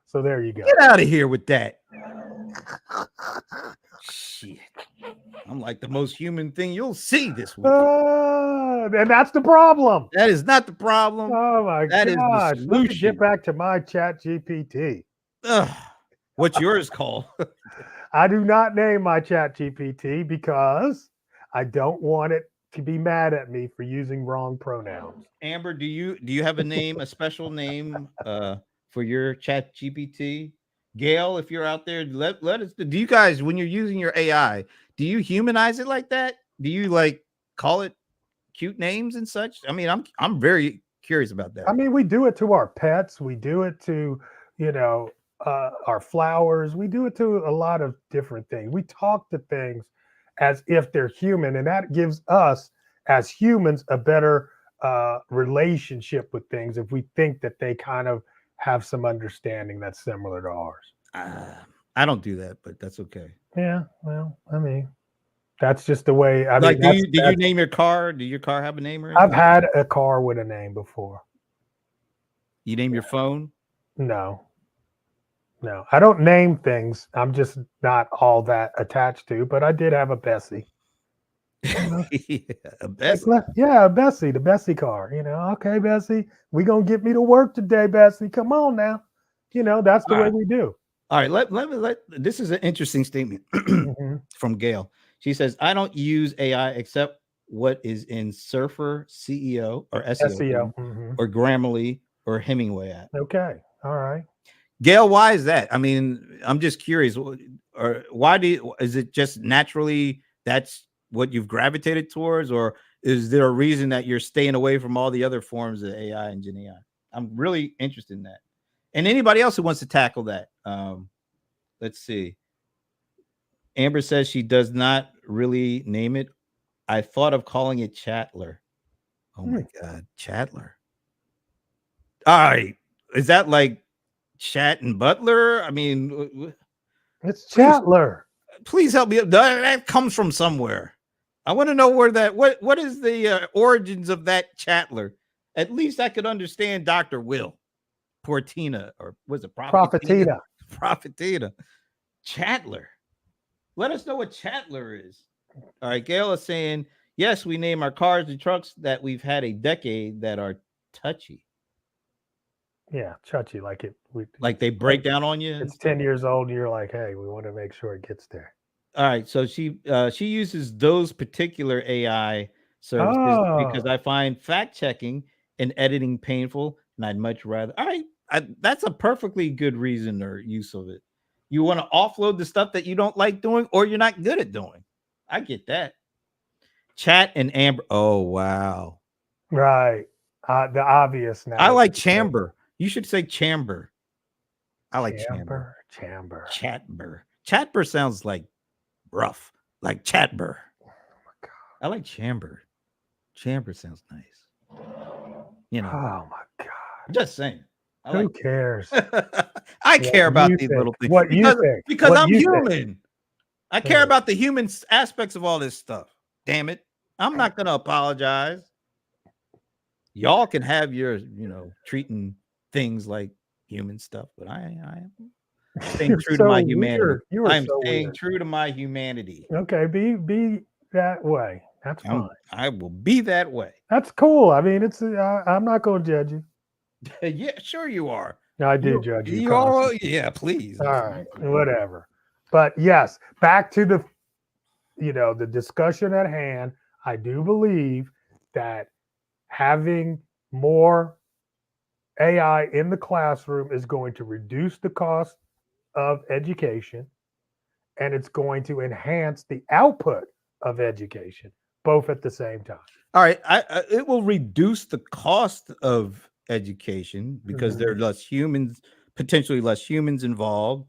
Speaker 2: So there you go.
Speaker 1: Get out of here with that. Shit. I'm like the most human thing you'll see this week.
Speaker 2: And that's the problem.
Speaker 1: That is not the problem.
Speaker 2: Oh my
Speaker 1: That is the
Speaker 2: gosh. Let me get
Speaker 1: solution.
Speaker 2: back to my chat GPT.
Speaker 1: Ugh. What's yours called?
Speaker 2: I do not name my chat GPT because I don't want it to be mad at me for using wrong pronouns.
Speaker 1: Amber, do you have a name, a special name for your chat GPT? Gail, if you're out there, let us. Do you guys, when you're using your AI, do you humanize it like that? Do you like call it cute names and such? I mean, I'm very curious about
Speaker 2: I
Speaker 1: that.
Speaker 2: mean, we do it to our pets. We do it to, you know, our flowers. We do it to a lot of different things. We talk to things as if they're human, and that gives us, as humans, a better relationship with things if we think that they kind of have some understanding that's similar to ours.
Speaker 1: Uh, I don't do that, but that's okay.
Speaker 2: Yeah, well, I mean, that's just the way. I mean,
Speaker 1: Like,
Speaker 2: that's
Speaker 1: did you
Speaker 2: that's.
Speaker 1: name your car? Do your car have a name or
Speaker 2: I've
Speaker 1: anything?
Speaker 2: had a car with a name before.
Speaker 1: You name your phone?
Speaker 2: No, no, I don't name things. I'm just not all that attached to. But I did have a Bessie. You know,
Speaker 1: Yeah, a
Speaker 2: like
Speaker 1: Bessie.
Speaker 2: yeah, Bessie, the Bessie car. You know, okay, Bessie, we gonna get me to work today, Bessie. Come on now. You know, that's the
Speaker 1: All
Speaker 2: way
Speaker 1: right.
Speaker 2: we do.
Speaker 1: All right. Let this is an interesting statement
Speaker 2: Hmm.
Speaker 1: from Gail. She says, I don't use AI except what is in Surfer CEO or SEO
Speaker 2: SEO. Hmm.
Speaker 1: or Grammarly or Hemingway app.
Speaker 2: Okay, all right.
Speaker 1: Gail, why is that? I mean, I'm just curious. Or why is it just naturally that's what you've gravitated towards, or is there a reason that you're staying away from all the other forms of AI and Gen AI? I'm really interested in that. And anybody else who wants to tackle that. Let's see. Amber says she does not really name it. I thought of calling it Chatler. Oh
Speaker 2: Hmm.
Speaker 1: my God, Chatler. All right. Is that like Chat and Butler? I mean,
Speaker 2: It's
Speaker 1: please.
Speaker 2: Chatler.
Speaker 1: Please help me. That comes from somewhere. I want to know where that. What is the origins of that Chatler? At least I could understand Doctor Will Portina, or was it Profitina?
Speaker 2: Profitina.
Speaker 1: Profitina. Chatler. Let us know what Chatler is. All right, Gail is saying yes. We name our cars and trucks that we've had a decade that are touchy,
Speaker 2: Yeah, touchy, like
Speaker 1: like they break down on you and
Speaker 2: it's
Speaker 1: stuff.
Speaker 2: 10 years old and you're like, hey, we want to make sure it gets there.
Speaker 1: All right, so she uses those particular AI services because
Speaker 2: Oh,
Speaker 1: I find fact checking and editing painful, and I'd much rather. All right, that's a perfectly good reason or use of it. You want to offload the stuff that you don't like doing or you're not good at doing. I get that. Chat and Amber. Oh wow,
Speaker 2: right. The obvious
Speaker 1: I
Speaker 2: now is
Speaker 1: like
Speaker 2: the chamber.
Speaker 1: chamber. You should say chamber. I like chamber.
Speaker 2: Chamber.
Speaker 1: Chatber. Chatber sounds like rough, like chatber.
Speaker 2: Oh my God.
Speaker 1: I like chamber. Chamber sounds nice. You know,
Speaker 2: Oh my God.
Speaker 1: just saying. I
Speaker 2: Who
Speaker 1: like.
Speaker 2: cares
Speaker 1: I
Speaker 2: what
Speaker 1: care about
Speaker 2: you
Speaker 1: these
Speaker 2: think?
Speaker 1: little things
Speaker 2: What you think?
Speaker 1: because
Speaker 2: What
Speaker 1: I'm
Speaker 2: you think?
Speaker 1: human. I care
Speaker 2: Uh,
Speaker 1: about the human aspects of all this stuff. Damn it. I'm not gonna apologize. Y'all can have your, treating things like human stuff, but I am staying
Speaker 2: You're
Speaker 1: true to
Speaker 2: so
Speaker 1: my humanity.
Speaker 2: weird. You are
Speaker 1: I'm
Speaker 2: so
Speaker 1: staying
Speaker 2: weird.
Speaker 1: true to my humanity.
Speaker 2: Okay, be that way. That's fine.
Speaker 1: I will be that way.
Speaker 2: That's cool. I mean, I'm not going to judge you.
Speaker 1: Yeah, sure you are.
Speaker 2: I do
Speaker 1: You
Speaker 2: judge you
Speaker 1: you are,
Speaker 2: constantly.
Speaker 1: yeah, please.
Speaker 2: All right,
Speaker 1: Thank you.
Speaker 2: whatever. But yes, back to the discussion at hand. I do believe that having more AI in the classroom is going to reduce the cost of education, and it's going to enhance the output of education, both at the same time.
Speaker 1: All right, it will reduce the cost of education because there
Speaker 2: Mhm.
Speaker 1: are less humans, potentially less humans involved,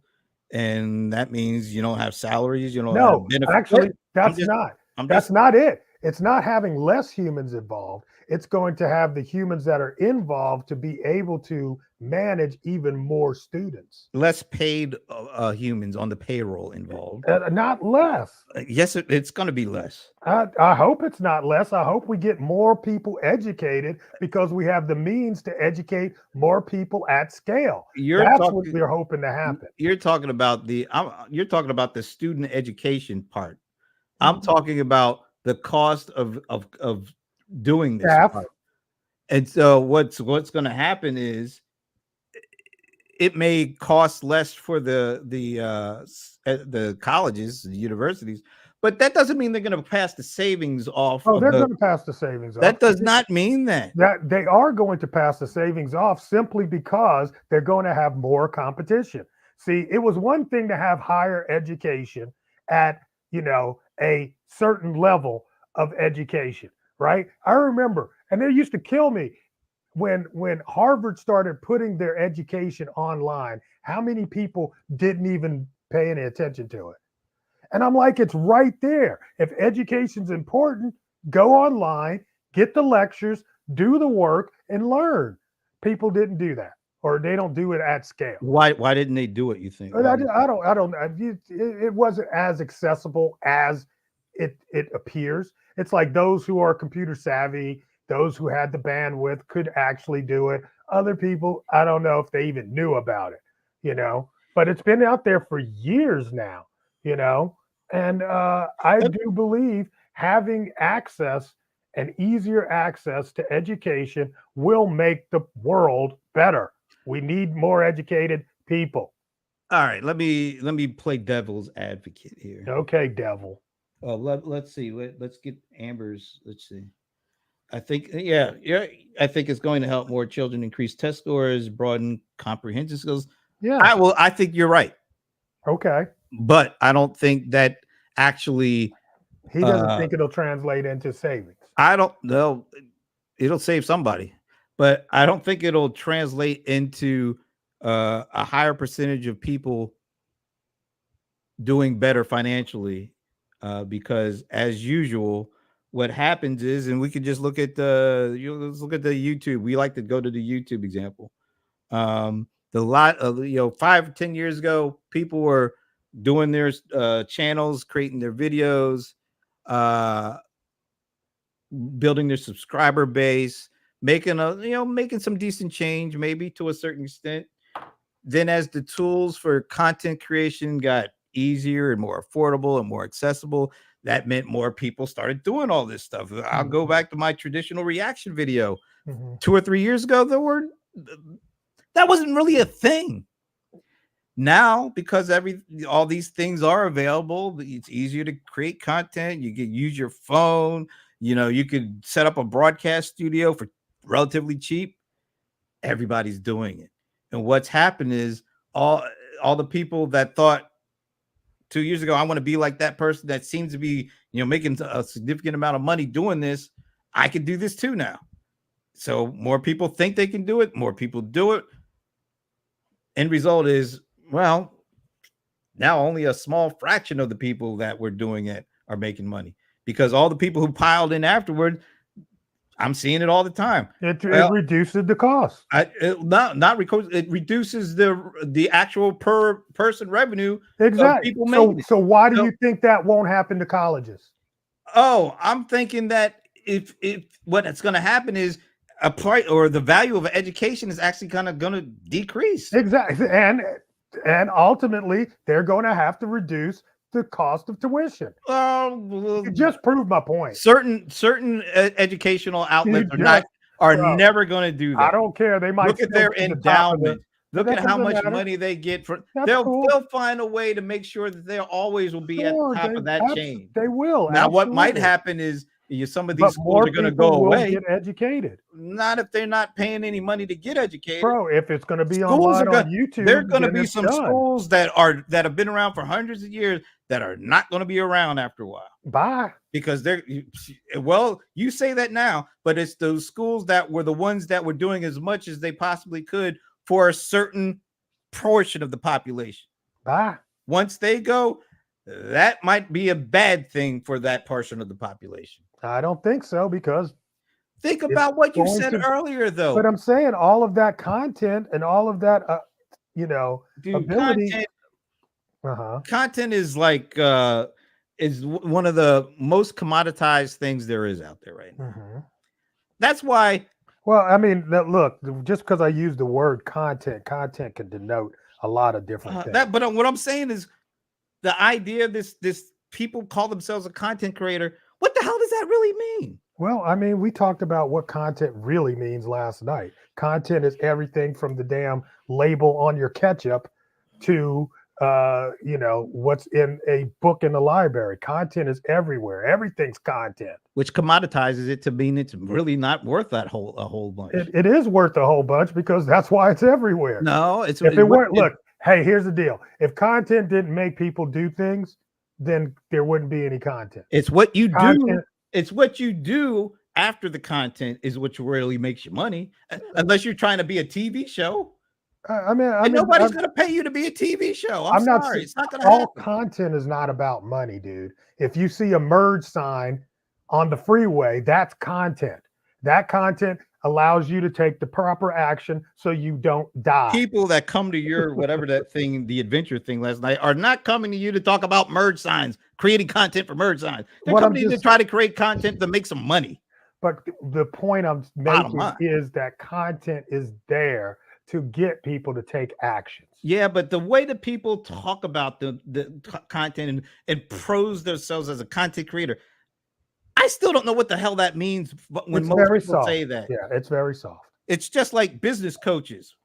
Speaker 1: and that means you don't have salaries, you don't have
Speaker 2: No,
Speaker 1: benefits.
Speaker 2: actually,
Speaker 1: I'm just, I'm
Speaker 2: that's
Speaker 1: just
Speaker 2: not it. It's not having less humans involved. It's going to have the humans that are involved to be able to manage even more students.
Speaker 1: less paid humans on the payroll involved.
Speaker 2: Not less.
Speaker 1: Yes, it's going to be less.
Speaker 2: I hope it's not less. I hope we get more people educated because we have the means to educate more people at scale.
Speaker 1: You're
Speaker 2: That's what
Speaker 1: talking.
Speaker 2: we're hoping to happen.
Speaker 1: You're talking about the student education part. I'm
Speaker 2: Mhm.
Speaker 1: talking about the cost of doing this
Speaker 2: Staff,
Speaker 1: part. And so what's going to happen is it may cost less for the colleges, the universities, but that doesn't mean they're going to pass the savings off
Speaker 2: oh,
Speaker 1: of
Speaker 2: they're
Speaker 1: the.
Speaker 2: going to pass the savings off.
Speaker 1: That does not mean that.
Speaker 2: That they are going to pass the savings off simply because they're going to have more competition. See, it was one thing to have higher education at, a certain level of education, right? I remember, and they used to kill me when Harvard started putting their education online, how many people didn't even pay any attention to it? And I'm like, it's right there. If education's important, go online, get the lectures, do the work, and learn. People didn't do that, or they don't do it at scale.
Speaker 1: Why didn't they do it? You think?
Speaker 2: And it wasn't as accessible as it appears. It's like those who are computer savvy, those who had the bandwidth could actually do it. Other people, I don't know if they even knew about it, but it's been out there for years now, you know. And I do believe having access and easier access to education will make the world better. We need more educated people.
Speaker 1: All right, let me play devil's advocate here.
Speaker 2: Okay, devil.
Speaker 1: Let's see. Let's get Amber's. Let's see. I think, yeah. I think it's going to help more children increase test scores, broaden comprehension skills.
Speaker 2: Yeah.
Speaker 1: I think you're right,
Speaker 2: Okay.
Speaker 1: but I don't think that actually.
Speaker 2: He doesn't
Speaker 1: Uh,
Speaker 2: think it'll translate into savings.
Speaker 1: I don't know. It'll save somebody, but I don't think it'll translate into a higher percentage of people doing better financially, because as usual, what happens is, and we can just look at let's look at the YouTube. We like to go to the YouTube example. The lot of 5 or 10 years ago, people were doing their channels, creating their videos, uh, building their subscriber base, making making some decent change, maybe to a certain extent. Then, as the tools for content creation got easier and more affordable and more accessible, that meant more people started doing all this stuff. I'll go
Speaker 2: Mhm.
Speaker 1: back to my traditional reaction video.
Speaker 2: Mhm.
Speaker 1: 2 or 3 years ago, that wasn't really a thing. Now, because all these things are available, it's easier to create content. You can use your phone. You could set up a broadcast studio for relatively cheap. Everybody's doing it. And what's happened is all all the people that thought 2 years ago, I want to be like that person that seems to be, making a significant amount of money doing this. I can do this too now. So more people think they can do it. More people do it. End result is, well, now only a small fraction of the people that were doing it are making money, because all the people who piled in afterward, I'm seeing it all the time.
Speaker 2: It
Speaker 1: Well,
Speaker 2: reduces the cost.
Speaker 1: not because it reduces the actual per person revenue of
Speaker 2: Exactly.
Speaker 1: people making
Speaker 2: So
Speaker 1: it.
Speaker 2: so why do
Speaker 1: So,
Speaker 2: you think that won't happen to colleges?
Speaker 1: I'm thinking that if what's going to happen is a price or the value of education is actually kind of going to decrease.
Speaker 2: Exactly. And ultimately they're going to have to reduce the cost of tuition. You
Speaker 1: Well,
Speaker 2: just proved my point.
Speaker 1: certain educational
Speaker 2: You
Speaker 1: outlets
Speaker 2: just,
Speaker 1: are
Speaker 2: bro,
Speaker 1: never going to do
Speaker 2: I
Speaker 1: that.
Speaker 2: don't care. They might
Speaker 1: Look at
Speaker 2: still
Speaker 1: their
Speaker 2: be the top of the,
Speaker 1: endowment.
Speaker 2: but
Speaker 1: Look
Speaker 2: that
Speaker 1: at how
Speaker 2: doesn't
Speaker 1: much
Speaker 2: matter.
Speaker 1: money they get for.
Speaker 2: That's
Speaker 1: They'll
Speaker 2: cool.
Speaker 1: they'll find a way to make sure that they always will be at
Speaker 2: Sure,
Speaker 1: the top of that chain.
Speaker 2: they will,
Speaker 1: Now, what might
Speaker 2: absolutely.
Speaker 1: happen is some of these
Speaker 2: But
Speaker 1: schools
Speaker 2: more
Speaker 1: are going to
Speaker 2: people
Speaker 1: go
Speaker 2: will
Speaker 1: away.
Speaker 2: get educated.
Speaker 1: Not if they're not paying any money to get educated.
Speaker 2: Bro, if it's going to be
Speaker 1: Schools are
Speaker 2: online on
Speaker 1: going. There are
Speaker 2: YouTube,
Speaker 1: going to
Speaker 2: then
Speaker 1: be
Speaker 2: it's
Speaker 1: some
Speaker 2: done.
Speaker 1: schools that have been around for hundreds of years that are not going to be around after a while.
Speaker 2: Bye.
Speaker 1: Because you say that now, but it's those schools that were the ones that were doing as much as they possibly could for a certain portion of the population.
Speaker 2: Bye.
Speaker 1: Once they go, that might be a bad thing for that portion of the population.
Speaker 2: I don't think so because
Speaker 1: Think
Speaker 2: it's
Speaker 1: about what you
Speaker 2: going
Speaker 1: said
Speaker 2: to,
Speaker 1: earlier,
Speaker 2: but
Speaker 1: though.
Speaker 2: I'm saying all of that content and all of that,
Speaker 1: Dude,
Speaker 2: ability. Uh-huh.
Speaker 1: content is like one of the most commoditized things there is out there right now.
Speaker 2: Hmm.
Speaker 1: That's why
Speaker 2: Well, I mean, look, just because I use the word content can denote a lot of different things.
Speaker 1: that. But what I'm saying is the idea of this people call themselves a content creator. What the hell does that really mean?
Speaker 2: Well, I mean, we talked about what content really means last night. Content is everything from the damn label on your ketchup to what's in a book in the library. Content is everywhere. Everything's content.
Speaker 1: Which commoditizes it to mean it's really not worth a whole bunch.
Speaker 2: It is worth a whole bunch because that's why it's everywhere.
Speaker 1: No, it's
Speaker 2: If it weren't, look, hey, here's the deal. If content didn't make people do things, then there wouldn't be any content.
Speaker 1: It's what you do.
Speaker 2: Content,
Speaker 1: It's what you do after the content is what really makes you money. Unless you're trying to be a TV show.
Speaker 2: I mean,
Speaker 1: And nobody's going to pay you to be a TV show. I'm
Speaker 2: not
Speaker 1: sorry.
Speaker 2: saying
Speaker 1: It's not going to
Speaker 2: all
Speaker 1: happen.
Speaker 2: content is not about money, dude. If you see a merge sign on the freeway, that's content. That content allows you to take the proper action so you don't die.
Speaker 1: People that come to your whatever that thing, the adventure thing last night, are not coming to you to talk about merge signs, creating content for merge signs. They're coming to you to try to create content to make some money.
Speaker 2: But the point I'm making is that content is there to get people to take actions.
Speaker 1: Yeah, but the way that people talk about the content and pros themselves as a content creator, I still don't know what the hell that means when most people say that.
Speaker 2: Yeah, it's very soft.
Speaker 1: It's just like business coaches.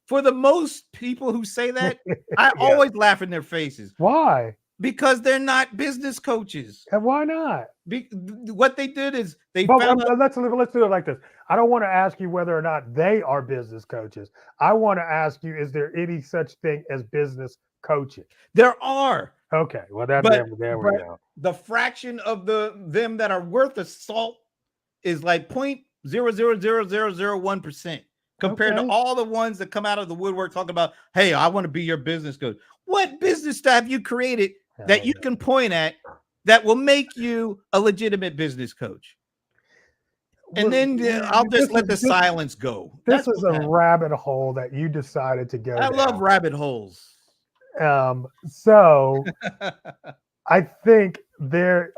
Speaker 1: For the most people who say that, I always laugh in their faces.
Speaker 2: Why?
Speaker 1: Because they're not business coaches.
Speaker 2: And why not?
Speaker 1: What they did is they found
Speaker 2: let's do it like this. I don't want to ask you whether or not they are business coaches. I want to ask you, is there any such thing as business coaching?
Speaker 1: There are.
Speaker 2: Okay, well there we go.
Speaker 1: The fraction of them that are worth a salt is like 0.00001% compared to all the ones that come out of the woodwork talking about, hey, I want to be your business coach. What business have you created that you can point at that will make you a legitimate business coach? and then I'll just
Speaker 2: this
Speaker 1: let
Speaker 2: is
Speaker 1: the silence go.
Speaker 2: this
Speaker 1: That's
Speaker 2: is
Speaker 1: what
Speaker 2: a
Speaker 1: happened.
Speaker 2: rabbit hole that you decided to go
Speaker 1: I love
Speaker 2: down.
Speaker 1: rabbit holes.
Speaker 2: So I think there's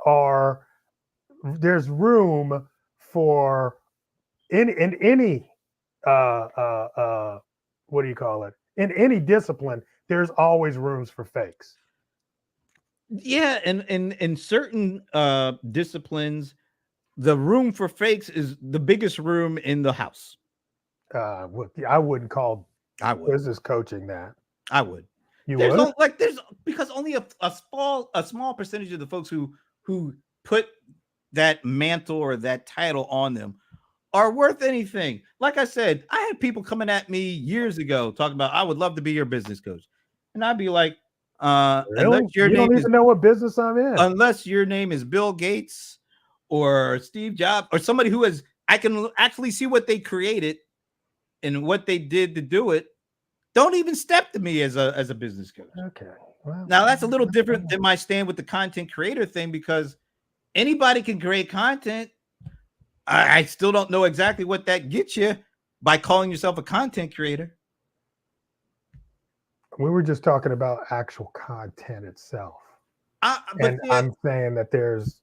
Speaker 2: room for in any what do you call it? In any discipline, there's always rooms for fakes.
Speaker 1: Yeah, and in certain disciplines, the room for fakes is the biggest room in the house.
Speaker 2: I wouldn't call
Speaker 1: I would.
Speaker 2: business coaching that.
Speaker 1: I would.
Speaker 2: You
Speaker 1: There's
Speaker 2: would?
Speaker 1: only like there's because only a small percentage of the folks who put that mantle or that title on them are worth anything. Like I said, I had people coming at me years ago talking about I would love to be your business coach. And I'd be like,
Speaker 2: Really? You don't even know what business I'm in.
Speaker 1: unless your name is Bill Gates or Steve Jobs or somebody who has I can actually see what they created and what they did to do it. Don't even step to me as a business coach.
Speaker 2: Okay. Well,
Speaker 1: Now that's a little different than my stand with the content creator thing because anybody can create content. I still don't know exactly what that gets you by calling yourself a content creator.
Speaker 2: we were just talking about actual content itself.
Speaker 1: But
Speaker 2: And I'm saying that there's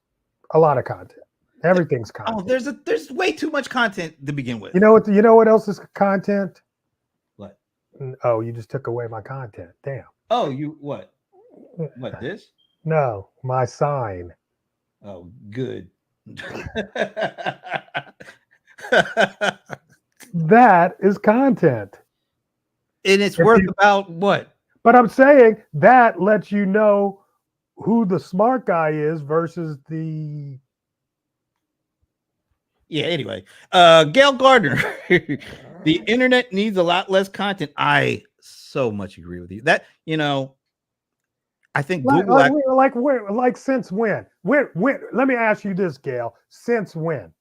Speaker 2: a lot of content. Everything's
Speaker 1: oh,
Speaker 2: content.
Speaker 1: there's way too much content to begin with.
Speaker 2: You know what else is content?
Speaker 1: What?
Speaker 2: Oh, you just took away my content. Damn.
Speaker 1: Oh, you what? What this?
Speaker 2: No, my sign.
Speaker 1: Oh, good.
Speaker 2: That is content.
Speaker 1: And it's
Speaker 2: If
Speaker 1: worth
Speaker 2: you-
Speaker 1: about what?
Speaker 2: But I'm saying that lets you know who the smart guy is versus the
Speaker 1: Yeah, anyway. Gail Gardner. The internet needs a lot less content. I so much agree with you. That, I think Google
Speaker 2: like since when? When? Let me ask you this, Gail. Since when?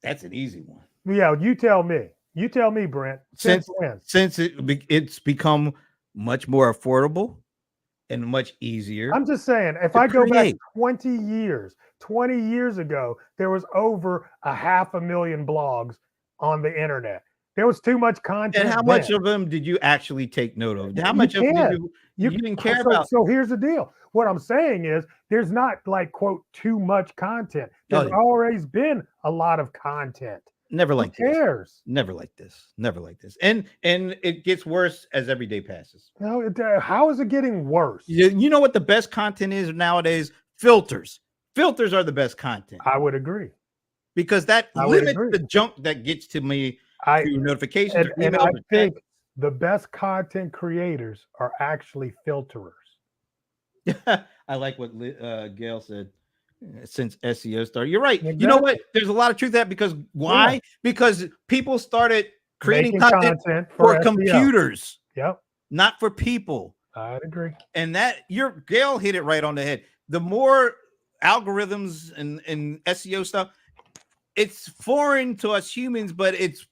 Speaker 1: that's an easy one.
Speaker 2: Yeah, you tell me. You tell me, Brent. Since when?
Speaker 1: Since it's become much more affordable and much easier
Speaker 2: I'm just saying, if
Speaker 1: to
Speaker 2: I go back
Speaker 1: create.
Speaker 2: 20 years ago, there was over 500,000 blogs on the internet. There was too much content.
Speaker 1: And how much of them did you actually take note of? How much of them did you didn't care about?
Speaker 2: So here's the deal. What I'm saying is there's not like quote too much content. There's always been a lot of content.
Speaker 1: Never like
Speaker 2: Who cares?
Speaker 1: Never like this. Never like this. And it gets worse as every day passes.
Speaker 2: No, how is it getting worse?
Speaker 1: You know what the best content is nowadays? Filters. Filters are the best content.
Speaker 2: I would agree.
Speaker 1: Because that limits the junk that gets to me through notifications or emails.
Speaker 2: And I think the best content creators are actually filterers.
Speaker 1: I like what Gail said. Since SEO started, you're right.
Speaker 2: Exactly.
Speaker 1: You know what? There's a lot of truth to that because why? Yeah. Because people started creating content for computers.
Speaker 2: Yep.
Speaker 1: Not for people.
Speaker 2: I'd agree.
Speaker 1: And Gail hit it right on the head. The more algorithms and SEO stuff, it's foreign to us humans, but it's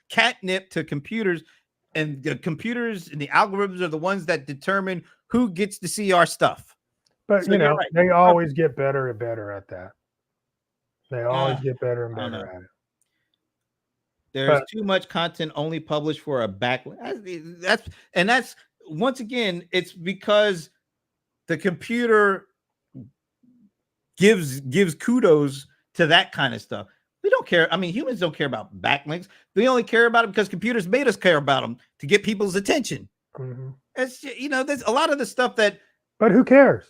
Speaker 1: catnip to computers. And the computers and the algorithms are the ones that determine who gets to see our stuff.
Speaker 2: But right. They always get better and better at that. They always get better and better at it.
Speaker 1: There's too much content only published for a backlink. That's once again, it's because the computer gives kudos to that kind of stuff. We don't care. I mean, humans don't care about backlinks. We only care about it because computers made us care about them to get people's attention.
Speaker 2: Mm-hmm.
Speaker 1: It's there's a lot of the stuff that.
Speaker 2: But who cares?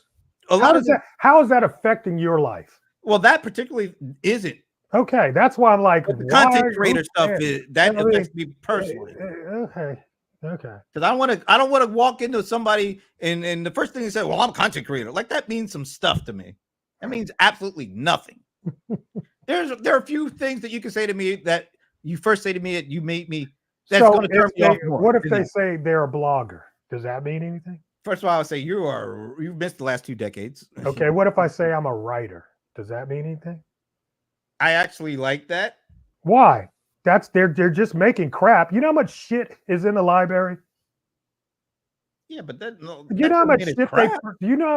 Speaker 2: How is that affecting your life?
Speaker 1: Well, that particularly isn't.
Speaker 2: Okay, that's why I'm like,
Speaker 1: but the content creator stuff affects me personally.
Speaker 2: Okay.
Speaker 1: Because I don't want to walk into somebody and the first thing they say, well, I'm a content creator. Like that means some stuff to me. That means absolutely nothing. There are a few things that you can say to me that you first say to me that you made me. That's going to turn me off more.
Speaker 2: What if they say they're a blogger? Does that mean anything?
Speaker 1: First of all, I would say you've missed the last 2 decades.
Speaker 2: Okay, what if I say I'm a writer? Does that mean anything?
Speaker 1: I actually like that.
Speaker 2: Why? They're just making crap. You know how much shit is in the library?
Speaker 1: Yeah, but
Speaker 2: you know how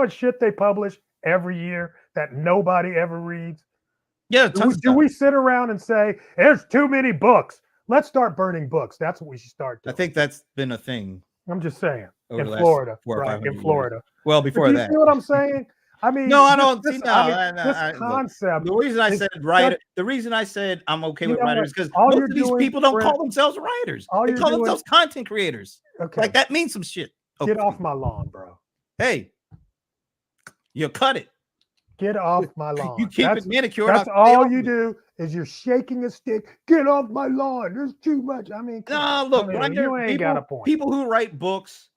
Speaker 2: much shit they publish every year that nobody ever reads?
Speaker 1: Yeah,
Speaker 2: Do
Speaker 1: tons of
Speaker 2: do
Speaker 1: stuff.
Speaker 2: we sit around and say there's too many books? Let's start burning books. That's what we should start
Speaker 1: I
Speaker 2: doing.
Speaker 1: think that's been a thing
Speaker 2: I'm just saying.
Speaker 1: over
Speaker 2: In
Speaker 1: the last
Speaker 2: Florida,
Speaker 1: 400 or
Speaker 2: right? In
Speaker 1: 500 years.
Speaker 2: Florida.
Speaker 1: Well,
Speaker 2: But
Speaker 1: before
Speaker 2: do you
Speaker 1: that.
Speaker 2: see what I'm saying? I mean,
Speaker 1: No, I don't see. No,
Speaker 2: I mean, this
Speaker 1: look.
Speaker 2: concept
Speaker 1: The reason I
Speaker 2: is
Speaker 1: said
Speaker 2: such.
Speaker 1: writer, the reason I said I'm okay
Speaker 2: You
Speaker 1: with
Speaker 2: know what?
Speaker 1: writers is because
Speaker 2: All
Speaker 1: most
Speaker 2: you're
Speaker 1: of these
Speaker 2: doing,
Speaker 1: people don't
Speaker 2: Brent,
Speaker 1: call themselves writers.
Speaker 2: all
Speaker 1: They
Speaker 2: you're
Speaker 1: call
Speaker 2: doing.
Speaker 1: themselves content creators.
Speaker 2: Okay,
Speaker 1: Like that means some shit.
Speaker 2: get
Speaker 1: Okay.
Speaker 2: off my lawn, bro.
Speaker 1: Hey, you cut it.
Speaker 2: Get off my
Speaker 1: You
Speaker 2: lawn.
Speaker 1: keep it manicured.
Speaker 2: That's
Speaker 1: I'll stay
Speaker 2: all
Speaker 1: off
Speaker 2: you
Speaker 1: of it.
Speaker 2: do is you're shaking a stick. Get off my lawn. There's too much. I mean, come
Speaker 1: No,
Speaker 2: on.
Speaker 1: look,
Speaker 2: I mean, you ain't got a point.
Speaker 1: people who write books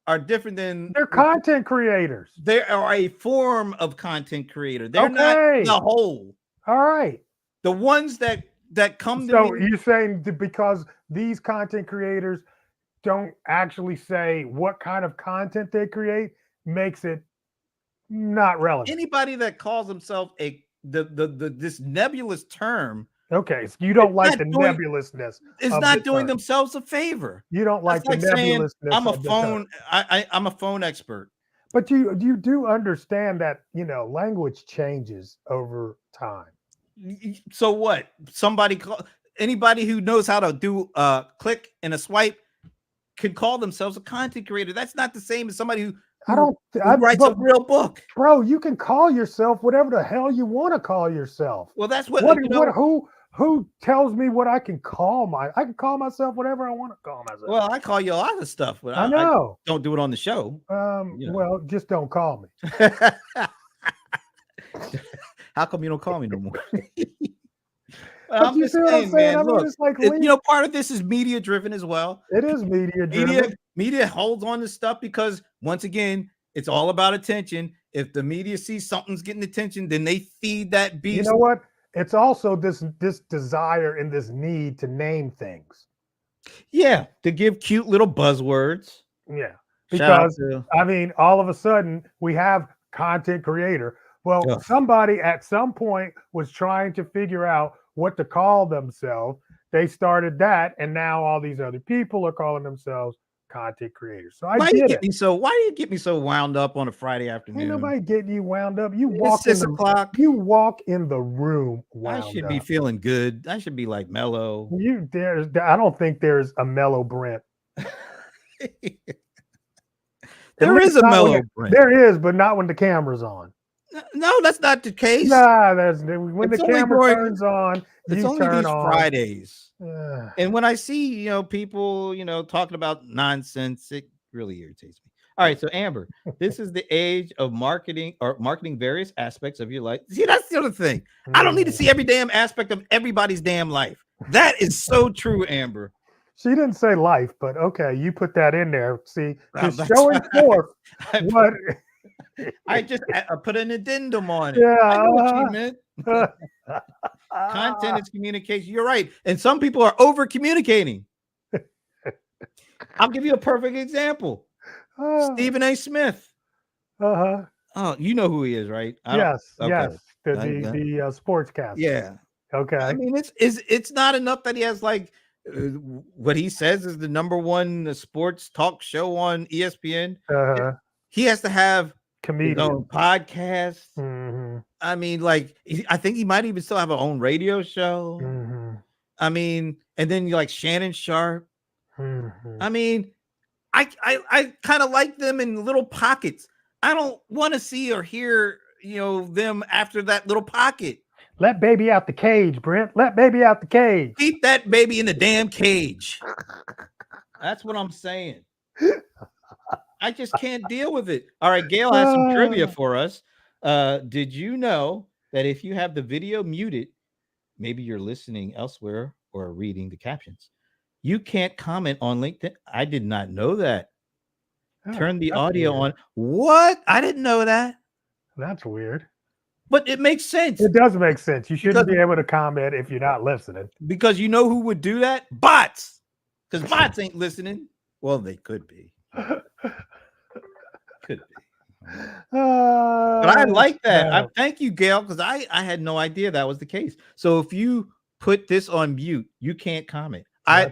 Speaker 1: are different than
Speaker 2: They're content creators.
Speaker 1: they are a form of content creator. They're not
Speaker 2: Okay.
Speaker 1: the whole.
Speaker 2: All right.
Speaker 1: The ones that come to
Speaker 2: So
Speaker 1: me.
Speaker 2: you're saying because these content creators don't actually say what kind of content they create makes it not relevant.
Speaker 1: Anybody that calls themselves this nebulous term
Speaker 2: Okay, so you don't like
Speaker 1: not
Speaker 2: the
Speaker 1: doing-
Speaker 2: nebulousness.
Speaker 1: is
Speaker 2: of
Speaker 1: not
Speaker 2: the
Speaker 1: doing
Speaker 2: term.
Speaker 1: themselves a favor.
Speaker 2: You don't like
Speaker 1: That's
Speaker 2: the
Speaker 1: like saying
Speaker 2: nebulousness
Speaker 1: I'm a
Speaker 2: of the term.
Speaker 1: phone. I'm a phone expert.
Speaker 2: But you do understand that language changes over time.
Speaker 1: So what? Anybody who knows how to do a click and a swipe can call themselves a content creator. That's not the same as somebody who writes a real book.
Speaker 2: Bro, you can call yourself whatever the hell you want to call yourself.
Speaker 1: Well, that's what
Speaker 2: who tells me what I can call I can call myself whatever I want to call myself.
Speaker 1: Well, I call you a lot of stuff, but
Speaker 2: I know.
Speaker 1: I don't do it on the show.
Speaker 2: Well, just don't call me.
Speaker 1: How come you don't call me no more?
Speaker 2: I'm just saying, man. Look, it's like
Speaker 1: part of this is media driven as well.
Speaker 2: It is media driven.
Speaker 1: Media holds on to stuff because once again, it's all about attention. If the media sees something's getting attention, then they feed that beast.
Speaker 2: You know what? It's also this desire and this need to name things.
Speaker 1: Yeah, to give cute little buzzwords.
Speaker 2: Yeah, because I mean, all of a sudden we have content creator. Well, somebody at some point was trying to figure out what to call themselves. They started that, and now all these other people are calling themselves content creators. So why do you get
Speaker 1: me so wound up on a Friday afternoon?
Speaker 2: Ain't nobody getting you wound up. You
Speaker 1: walk in 6 o'clock.
Speaker 2: You walk in the room wound
Speaker 1: I should be feeling good. I should be like mellow.
Speaker 2: I don't think there's a mellow Brent.
Speaker 1: There is a mellow Brent.
Speaker 2: There is, but not when the camera's on.
Speaker 1: No, that's not the case.
Speaker 2: Nah, when the camera turns on.
Speaker 1: It's only these Fridays. And when I see, people, talking about nonsense, it really irritates me. All right. So Amber, this is the age of marketing various aspects of your life. See, that's the other thing. I don't need to see every damn aspect of everybody's damn life. That is so true, Amber.
Speaker 2: She didn't say life, but okay, you put that in there. See, just showing forth what
Speaker 1: I just put an addendum on it.
Speaker 2: Yeah,
Speaker 1: I know what you meant. Content is communication. You're right. And some people are over communicating. I'll give you a perfect example. Stephen A. Smith.
Speaker 2: Uh-huh.
Speaker 1: Oh, you know who he is, right?
Speaker 2: Yes. The sportscaster.
Speaker 1: Yeah.
Speaker 2: Okay.
Speaker 1: I mean, it's not enough that he has like what he says is the #1 sports talk show on ESPN.
Speaker 2: Uh-huh.
Speaker 1: He has to have
Speaker 2: comedian
Speaker 1: his own podcast.
Speaker 2: Mm-hmm.
Speaker 1: I mean, like I think he might even still have an own radio show.
Speaker 2: Mm-hmm.
Speaker 1: I mean, and then you like Shannon Sharp.
Speaker 2: Mm-hmm.
Speaker 1: I mean, I kind of like them in little pockets. I don't want to see or hear them after that little pocket.
Speaker 2: Let baby out the cage, Brent. Let baby out the cage.
Speaker 1: Keep that baby in the damn cage. That's what I'm saying. I just can't deal with it. All right, Gail has some trivia for us. Did you know that if you have the video muted, maybe you're listening elsewhere or reading the captions, you can't comment on LinkedIn? I did not know that. Turn the audio on. What? I didn't know that.
Speaker 2: That's weird.
Speaker 1: But it makes sense.
Speaker 2: It does make sense. You shouldn't be able to comment if you're not listening.
Speaker 1: Because you know who would do that? Bots. Because bots ain't listening. Well, they could be. Could be. But I like that. I thank you, Gail, because I had no idea that was the case. So if you put this on mute, you can't comment. I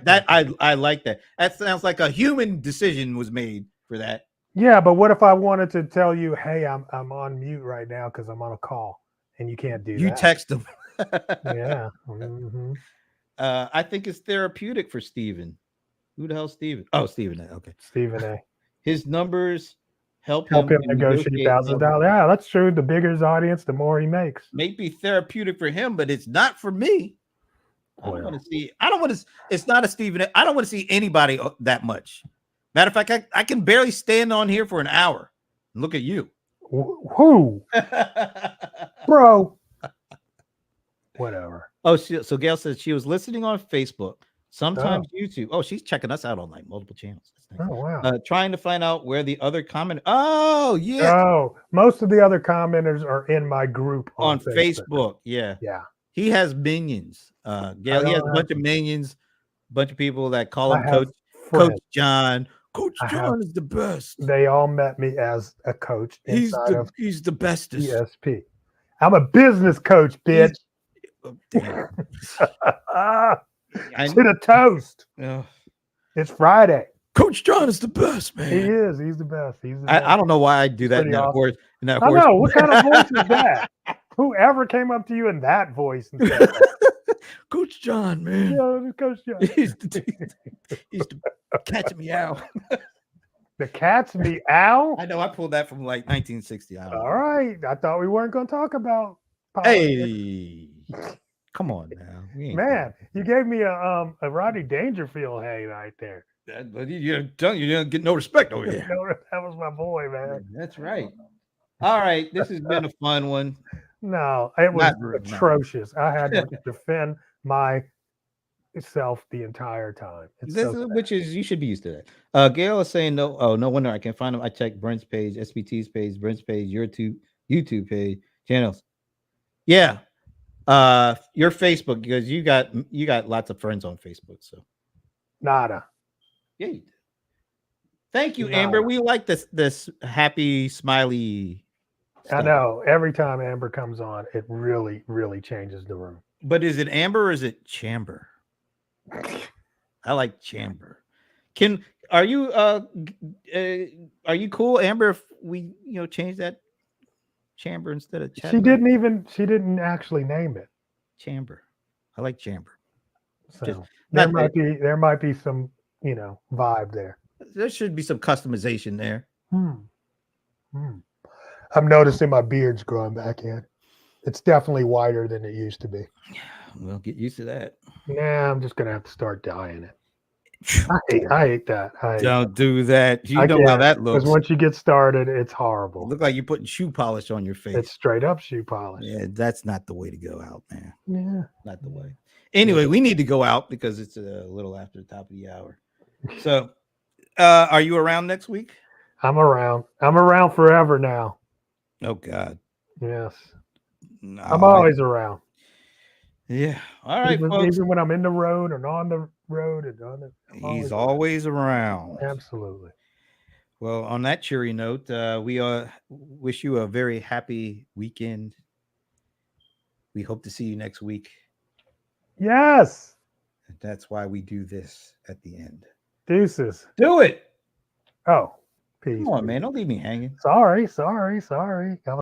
Speaker 1: like that. That sounds like a human decision was made for that.
Speaker 2: Yeah, but what if I wanted to tell you, hey, I'm on mute right now because I'm on a call, and you can't do that?
Speaker 1: You text them.
Speaker 2: Yeah. Hmm.
Speaker 1: I think it's therapeutic for Steven. Who the hell Steven? Oh, Steven. Okay.
Speaker 2: Stephen A.
Speaker 1: His numbers help
Speaker 2: Help
Speaker 1: him
Speaker 2: him
Speaker 1: to
Speaker 2: negotiate
Speaker 1: negotiate
Speaker 2: thousands of
Speaker 1: more.
Speaker 2: dollars. Yeah, that's true. The bigger his audience, the more he makes.
Speaker 1: May be therapeutic for him, but it's not for me. I don't want
Speaker 2: Well,
Speaker 1: to see. I don't want to. It's not a Stephen. I don't want to see anybody that much. Matter of fact, I can barely stand on here for an hour. Look at you,
Speaker 2: who, bro? Whatever.
Speaker 1: oh, so Gail says she was listening on Facebook,
Speaker 2: Oh,
Speaker 1: sometimes YouTube. Oh, she's checking us out on like multiple channels. That's
Speaker 2: oh wow.
Speaker 1: nice. Trying to find out where the other comment. Oh, yeah,
Speaker 2: Oh, most of the other commenters are in my group on
Speaker 1: on
Speaker 2: Facebook.
Speaker 1: Facebook. Yeah,
Speaker 2: Yeah,
Speaker 1: he has minions.
Speaker 2: I
Speaker 1: Gail, he has a
Speaker 2: don't have.
Speaker 1: bunch of minions, bunch of people that call
Speaker 2: I
Speaker 1: him
Speaker 2: have
Speaker 1: Coach
Speaker 2: friends.
Speaker 1: John. Coach
Speaker 2: I have.
Speaker 1: John is the best.
Speaker 2: They all met me as a coach inside of
Speaker 1: He's the bestest.
Speaker 2: ESP. I'm a business coach, bitch.
Speaker 1: He's oh, damn.
Speaker 2: Ah,
Speaker 1: I
Speaker 2: to the toast.
Speaker 1: uh,
Speaker 2: It's Friday.
Speaker 1: Coach John is the best,
Speaker 2: He
Speaker 1: man.
Speaker 2: is. He's the best. He's the
Speaker 1: I
Speaker 2: best.
Speaker 1: don't know why I do
Speaker 2: He's
Speaker 1: that
Speaker 2: pretty
Speaker 1: in that
Speaker 2: awesome.
Speaker 1: horse. In that
Speaker 2: I
Speaker 1: horse.
Speaker 2: know. What kind of voice is that? Whoever came up to you in that voice and said that?
Speaker 1: Coach John, man.
Speaker 2: Yeah, Coach John.
Speaker 1: He's the catch me out.
Speaker 2: The cat's meow.
Speaker 1: I know I pulled that from like 1960. I don't know.
Speaker 2: All right. I thought we weren't going to talk about politics.
Speaker 1: Hey, come on now. We ain't
Speaker 2: Man, you gave me a Rodney Dangerfield hey right there.
Speaker 1: but you don't get no respect over here.
Speaker 2: That was my boy, man.
Speaker 1: That's right. All right, this has been a fun one.
Speaker 2: No, it was
Speaker 1: Not rude, no.
Speaker 2: atrocious. I had to defend myself the entire time. It's
Speaker 1: This
Speaker 2: so
Speaker 1: is,
Speaker 2: sad.
Speaker 1: which is you should be used to that. Gail is saying no. Oh, no wonder I can find him. I checked Brent's page, SPT's page, Brent's page, your YouTube page, channels. Yeah, your Facebook because you got lots of friends on Facebook. So
Speaker 2: Nada.
Speaker 1: yeah, you do. Thank you, Amber.
Speaker 2: Nada.
Speaker 1: We like this happy, smiley.
Speaker 2: I
Speaker 1: stuff.
Speaker 2: know. Every time Amber comes on, it really, really changes the room.
Speaker 1: But is it Amber or is it Chamber? I like Chamber. Are you cool, Amber? If we change that Chamber instead of
Speaker 2: She didn't actually name it.
Speaker 1: Chamber. I like Chamber.
Speaker 2: So
Speaker 1: Just-
Speaker 2: there
Speaker 1: not
Speaker 2: there might be some, vibe there.
Speaker 1: There should be some customization there.
Speaker 2: Hmm. I'm noticing my beard's growing back in. It's definitely whiter than it used to be.
Speaker 1: We'll get used to that.
Speaker 2: Nah, I'm just gonna have to start dyeing it. I hate that.
Speaker 1: Don't do that. You
Speaker 2: I
Speaker 1: know how
Speaker 2: can't,
Speaker 1: that
Speaker 2: because
Speaker 1: looks.
Speaker 2: once you get started, it's
Speaker 1: You
Speaker 2: horrible.
Speaker 1: look like you're putting shoe polish on your face.
Speaker 2: It's straight up shoe polish.
Speaker 1: Yeah, that's not the way to go out, man.
Speaker 2: Yeah.
Speaker 1: Not the way. Anyway, we need to go out because it's a little after the top of the hour. So, are you around next week?
Speaker 2: I'm around. I'm around forever now.
Speaker 1: Oh God.
Speaker 2: Yes.
Speaker 1: No,
Speaker 2: I'm always around.
Speaker 1: Yeah. All right,
Speaker 2: even,
Speaker 1: folks.
Speaker 2: even when I'm in the road and on the road and on the
Speaker 1: He's always around.
Speaker 2: Absolutely.
Speaker 1: Well, on that cheery note, we wish you a very happy weekend. We hope to see you next week.
Speaker 2: Yes.
Speaker 1: That's why we do this at the end.
Speaker 2: Deuces.
Speaker 1: Do it.
Speaker 2: Oh, peace.
Speaker 1: Come on, man. Don't leave me hanging.
Speaker 2: Sorry.